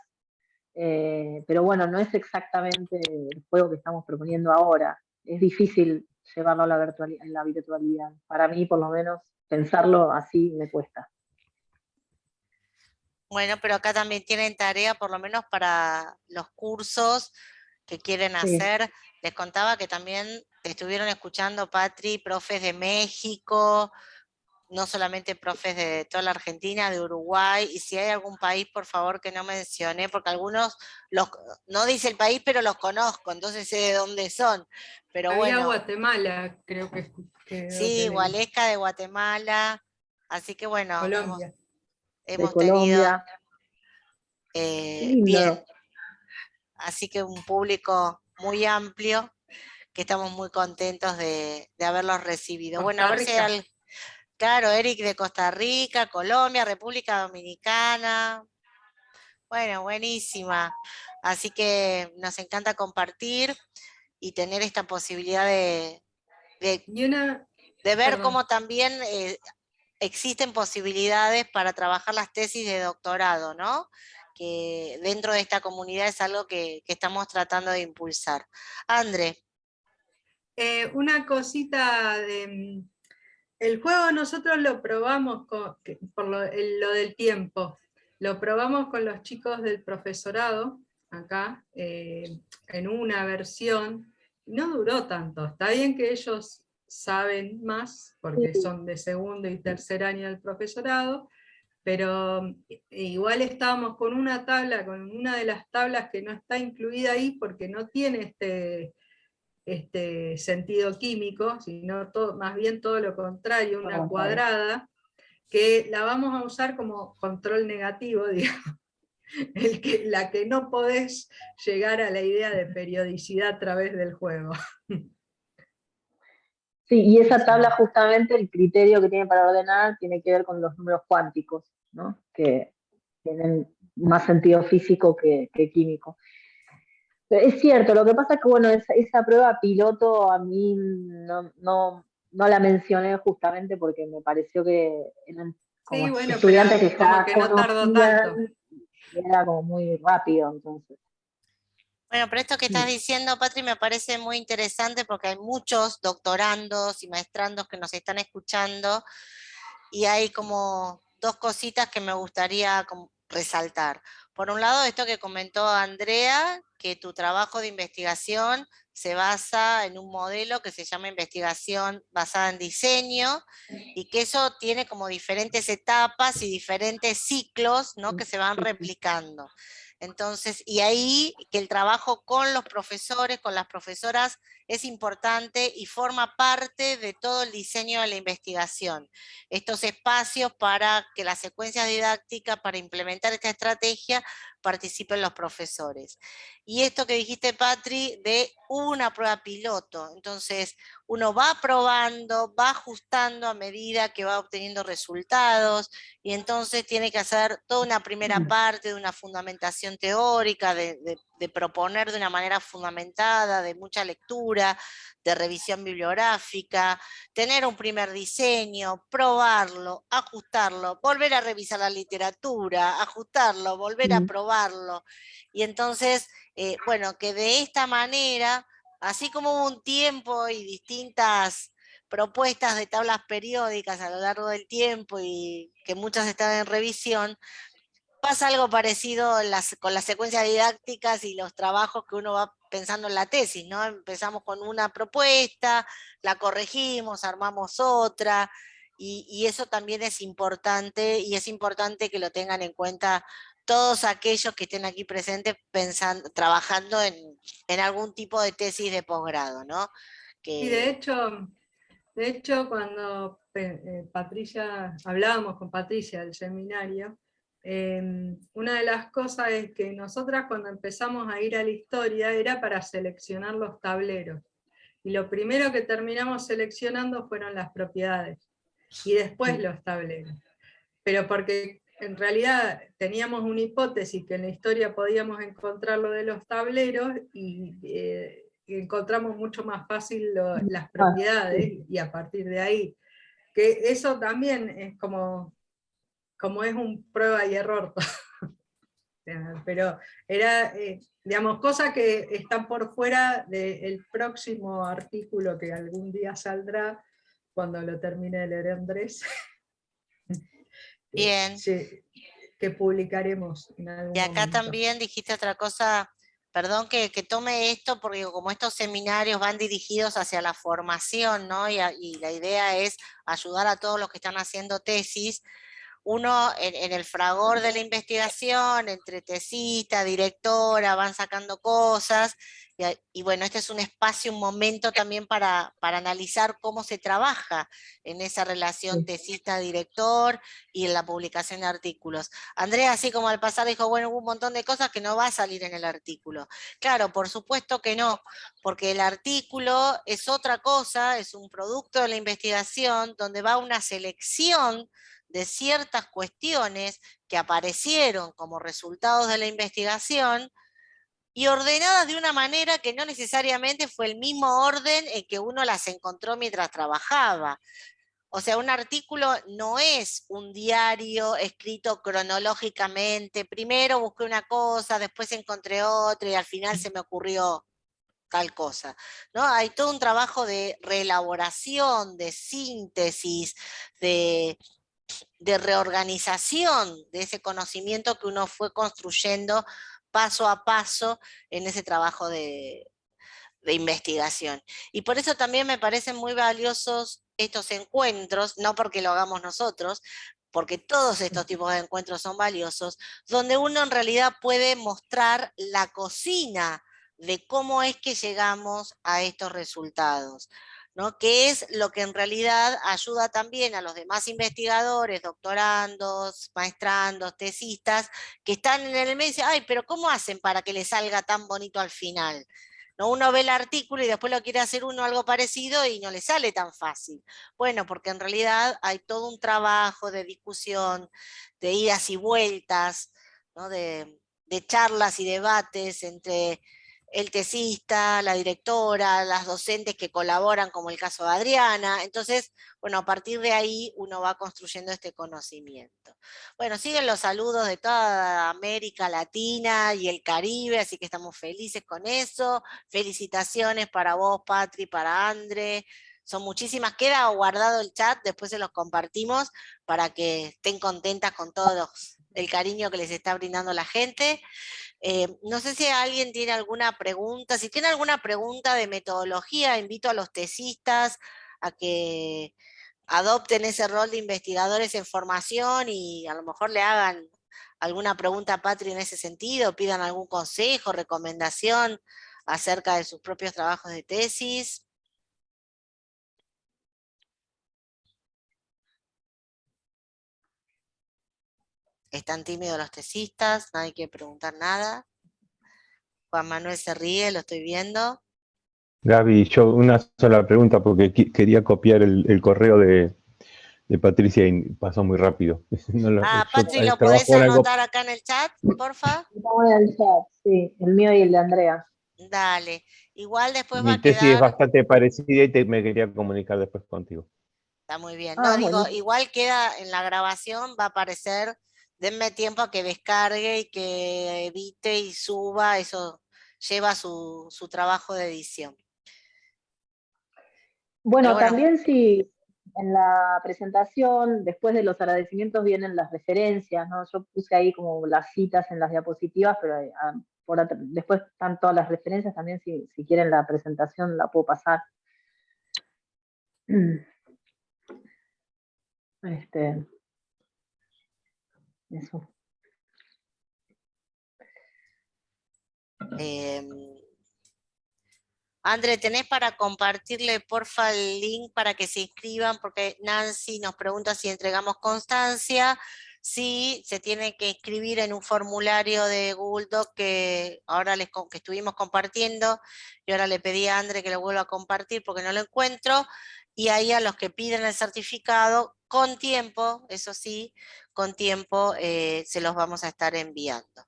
pero bueno, no es exactamente el juego que estamos proponiendo ahora. Es difícil llevarlo a en la virtualidad. Para mí, por lo menos, pensarlo así me cuesta.
Bueno, pero acá también tienen tarea, por lo menos para los cursos que quieren hacer. Les contaba que también estuvieron escuchando, Patri, profes de México, no solamente profes de toda la Argentina, de Uruguay, y si hay algún país, por favor, que no mencioné, porque algunos, no dice el país, pero los conozco, entonces sé de dónde son. Pero
había
bueno.
Guatemala, creo que
sí, Gualesca de Guatemala, así que bueno.
Colombia.
Hemos
Colombia.
tenido bien, así que un público muy amplio, que estamos muy contentos de haberlos recibido. Bueno, a ver si hay claro, Eric de Costa Rica, Colombia, República Dominicana. Bueno, buenísima. Así que nos encanta compartir y tener esta posibilidad de ver cómo también existen posibilidades para trabajar las tesis de doctorado, ¿no? Que dentro de esta comunidad es algo que estamos tratando de impulsar. André.
Una cosita el juego nosotros lo probamos por lo del tiempo. Lo probamos con los chicos del profesorado, acá, en una versión. No duró tanto. Está bien que ellos saben más, porque son de segundo y tercer año del profesorado, pero igual estábamos con una tabla, con una de las tablas que no está incluida ahí porque no tiene este sentido químico, sino más bien todo lo contrario, una cuadrada, que la vamos a usar como control negativo, digamos. la que no podés llegar a la idea de periodicidad a través del juego.
Sí, y esa tabla justamente, el criterio que tiene para ordenar tiene que ver con los números cuánticos, ¿no? Que tienen más sentido físico que químico. Es cierto, lo que pasa es que, bueno, esa prueba piloto a mí no la mencioné justamente porque me pareció que eran como
Sí, bueno, pero
estudiantes que
como
ya
que no tardó tanto.
conocían y era como muy rápido, entonces.
Bueno, pero esto que estás diciendo, Patri, me parece muy interesante porque hay muchos doctorandos y maestrandos que nos están escuchando y hay como dos cositas que me gustaría resaltar. Por un lado, esto que comentó Andrea, que tu trabajo de investigación se basa en un modelo que se llama investigación basada en diseño y que eso tiene como diferentes etapas y diferentes ciclos, ¿no?, que se van replicando. Entonces, y ahí que el trabajo con los profesores, con las profesoras, es importante y forma parte de todo el diseño de la investigación. Estos espacios para que la secuencia didáctica, para implementar esta estrategia, participen los profesores. Y esto que dijiste, Patri, de una prueba piloto. Entonces, uno va probando, va ajustando a medida que va obteniendo resultados, y entonces tiene que hacer toda una primera parte de una fundamentación teórica, de proponer de una manera fundamentada, de mucha lectura, de revisión bibliográfica, tener un primer diseño, probarlo, ajustarlo, volver a revisar la literatura, ajustarlo, volver a probarlo. Y entonces, bueno, que de esta manera, así como hubo un tiempo y distintas propuestas de tablas periódicas a lo largo del tiempo y que muchas están en revisión, pasa algo parecido con las secuencias didácticas y los trabajos que uno va pensando en la tesis, ¿no? Empezamos con una propuesta, la corregimos, armamos otra, y eso también es importante, y es importante que lo tengan en cuenta todos aquellos que estén aquí presentes pensando, trabajando en algún tipo de tesis de posgrado, ¿no?
Y de hecho cuando Patricia, hablábamos con Patricia del seminario, una de las cosas es que nosotras cuando empezamos a ir a la historia era para seleccionar los tableros. Y lo primero que terminamos seleccionando fueron las propiedades, y después los tableros. Pero porque en realidad teníamos una hipótesis que en la historia podíamos encontrar lo de los tableros, y encontramos mucho más fácil las propiedades, y a partir de ahí, que eso también es como es un prueba y error. Pero era, digamos, cosas que están por fuera del próximo artículo que algún día saldrá cuando lo termine de leer Andrés.
Bien.
Que publicaremos en algún
Y acá
momento.
también dijiste otra cosa, perdón que tome esto, porque como estos seminarios van dirigidos hacia la formación, ¿no? Y la idea es ayudar a todos los que están haciendo tesis. Uno en el fragor de la investigación, entre tesista, directora, van sacando cosas, y bueno, este es un espacio, un momento también para analizar cómo se trabaja en esa relación tesista-director y en la publicación de artículos. Andrea, así como al pasar dijo, bueno, hubo un montón de cosas que no va a salir en el artículo. Claro, por supuesto que no, porque el artículo es otra cosa, es un producto de la investigación donde va una selección de ciertas cuestiones que aparecieron como resultados de la investigación y ordenadas de una manera que no necesariamente fue el mismo orden en que uno las encontró mientras trabajaba. O sea, un artículo no es un diario escrito cronológicamente. Primero busqué una cosa, después encontré otra y al final se me ocurrió tal cosa, ¿no? Hay todo un trabajo de reelaboración, de síntesis, de reorganización de ese conocimiento que uno fue construyendo paso a paso en ese trabajo de investigación. Y por eso también me parecen muy valiosos estos encuentros, no porque lo hagamos nosotros, porque todos estos tipos de encuentros son valiosos, donde uno en realidad puede mostrar la cocina de cómo es que llegamos a estos resultados, ¿no? Que es lo que en realidad ayuda también a los demás investigadores, doctorandos, maestrandos, tesistas, que están en el medio y dicen, ay, pero ¿cómo hacen para que les salga tan bonito al final? ¿No? Uno ve el artículo y después lo quiere hacer uno algo parecido y no le sale tan fácil. Bueno, porque en realidad hay todo un trabajo de discusión, de idas y vueltas, ¿no? de charlas y debates entre el tesista, la directora, las docentes que colaboran, como el caso de Adriana. Entonces, bueno, a partir de ahí uno va construyendo este conocimiento. Bueno, siguen los saludos de toda América Latina y el Caribe, así que estamos felices con eso. Felicitaciones para vos, Patri, para Andre. Son muchísimas. Queda guardado el chat, después se los compartimos para que estén contentas con el cariño que les está brindando la gente. No sé si alguien tiene alguna pregunta. Si tiene alguna pregunta de metodología, invito a los tesistas a que adopten ese rol de investigadores en formación y a lo mejor le hagan alguna pregunta a Patri en ese sentido, pidan algún consejo, recomendación acerca de sus propios trabajos de tesis. Están tímidos los tesistas, nadie quiere preguntar nada. Juan Manuel se ríe, lo estoy viendo.
Gaby, yo una sola pregunta porque quería copiar el correo de Patricia y pasó muy rápido.
Patri, ¿lo podés anotar acá en el chat, porfa?
Estamos en el chat, sí, el mío y el de Andrea.
Dale, igual después
Mi
va a
tesis
quedar...
es bastante parecida y me quería comunicar después contigo.
Está muy bien. No, digo,
bueno.
igual queda en la grabación, va a aparecer, denme tiempo a que descargue y que edite y suba, eso lleva su trabajo de edición.
Bueno, también si en la presentación, después de los agradecimientos vienen las referencias, ¿no? Yo puse ahí como las citas en las diapositivas, pero después están todas las referencias también, si quieren la presentación la puedo pasar. Eso.
André, ¿tenés para compartirle porfa el link para que se inscriban? Porque Nancy nos pregunta si entregamos constancia. Sí, se tiene que inscribir en un formulario de Google Doc que ahora que estuvimos compartiendo, y ahora le pedí a André que lo vuelva a compartir porque no lo encuentro, y ahí a los que piden el certificado, con tiempo, eso sí, con tiempo se los vamos a estar enviando.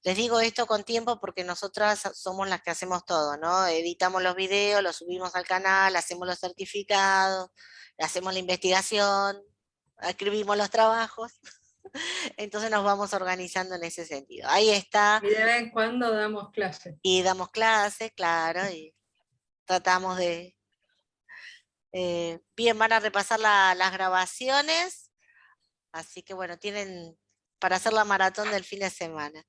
Les digo esto con tiempo porque nosotras somos las que hacemos todo, ¿no? Editamos los videos, los subimos al canal, hacemos los certificados, hacemos la investigación, escribimos los trabajos. Entonces nos vamos organizando en ese sentido. Ahí está.
Y de vez en cuando damos clases.
Y damos clases, claro, y tratamos de... bien, van a repasar las grabaciones, así que bueno, tienen para hacer la maratón del fin de semana.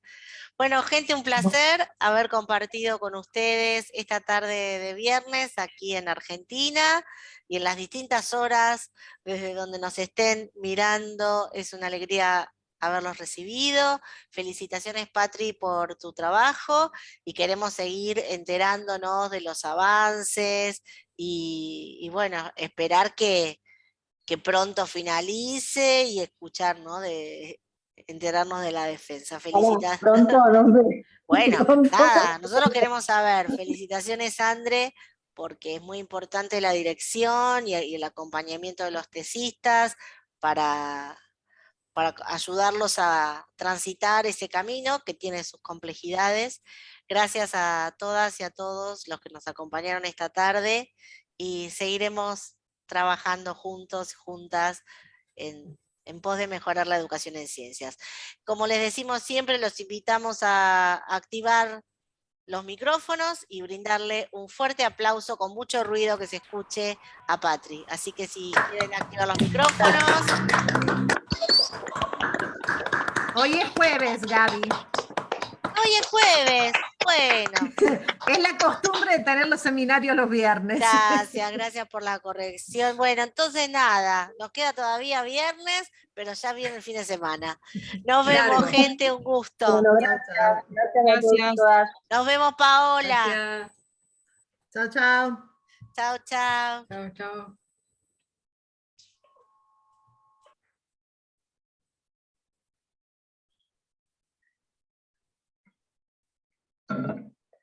Bueno, gente, un placer haber compartido con ustedes esta tarde de viernes aquí en Argentina y en las distintas horas desde donde nos estén mirando. Es una alegría haberlos recibido. Felicitaciones, Patri, por tu trabajo y queremos seguir enterándonos de los avances y bueno, esperar que pronto finalice y escuchar, ¿no? Enterarnos de la defensa. Felicitaciones.
Pronto, no sé.
Bueno,
Pronto.
nada, nosotros queremos saber. Felicitaciones, Andre, porque es muy importante la dirección y el acompañamiento de los tesistas para ayudarlos a transitar ese camino que tiene sus complejidades. Gracias a todas y a todos los que nos acompañaron esta tarde y seguiremos trabajando juntos, juntas, en pos de mejorar la educación en ciencias. Como les decimos siempre, los invitamos a activar los micrófonos y brindarle un fuerte aplauso con mucho ruido que se escuche a Patri. Así que si quieren activar los micrófonos.
Hoy es jueves, Gaby.
Hoy es jueves. Bueno.
Es la costumbre de tener los seminarios los viernes.
Gracias por la corrección. Bueno, entonces nada, nos queda todavía viernes, pero ya viene el fin de semana. Nos vemos, gente, un gusto.
Bueno, gracias a todos.
Nos vemos, Paola.
Gracias.
Chao, chao.
Chao, chao.
Chao, chao.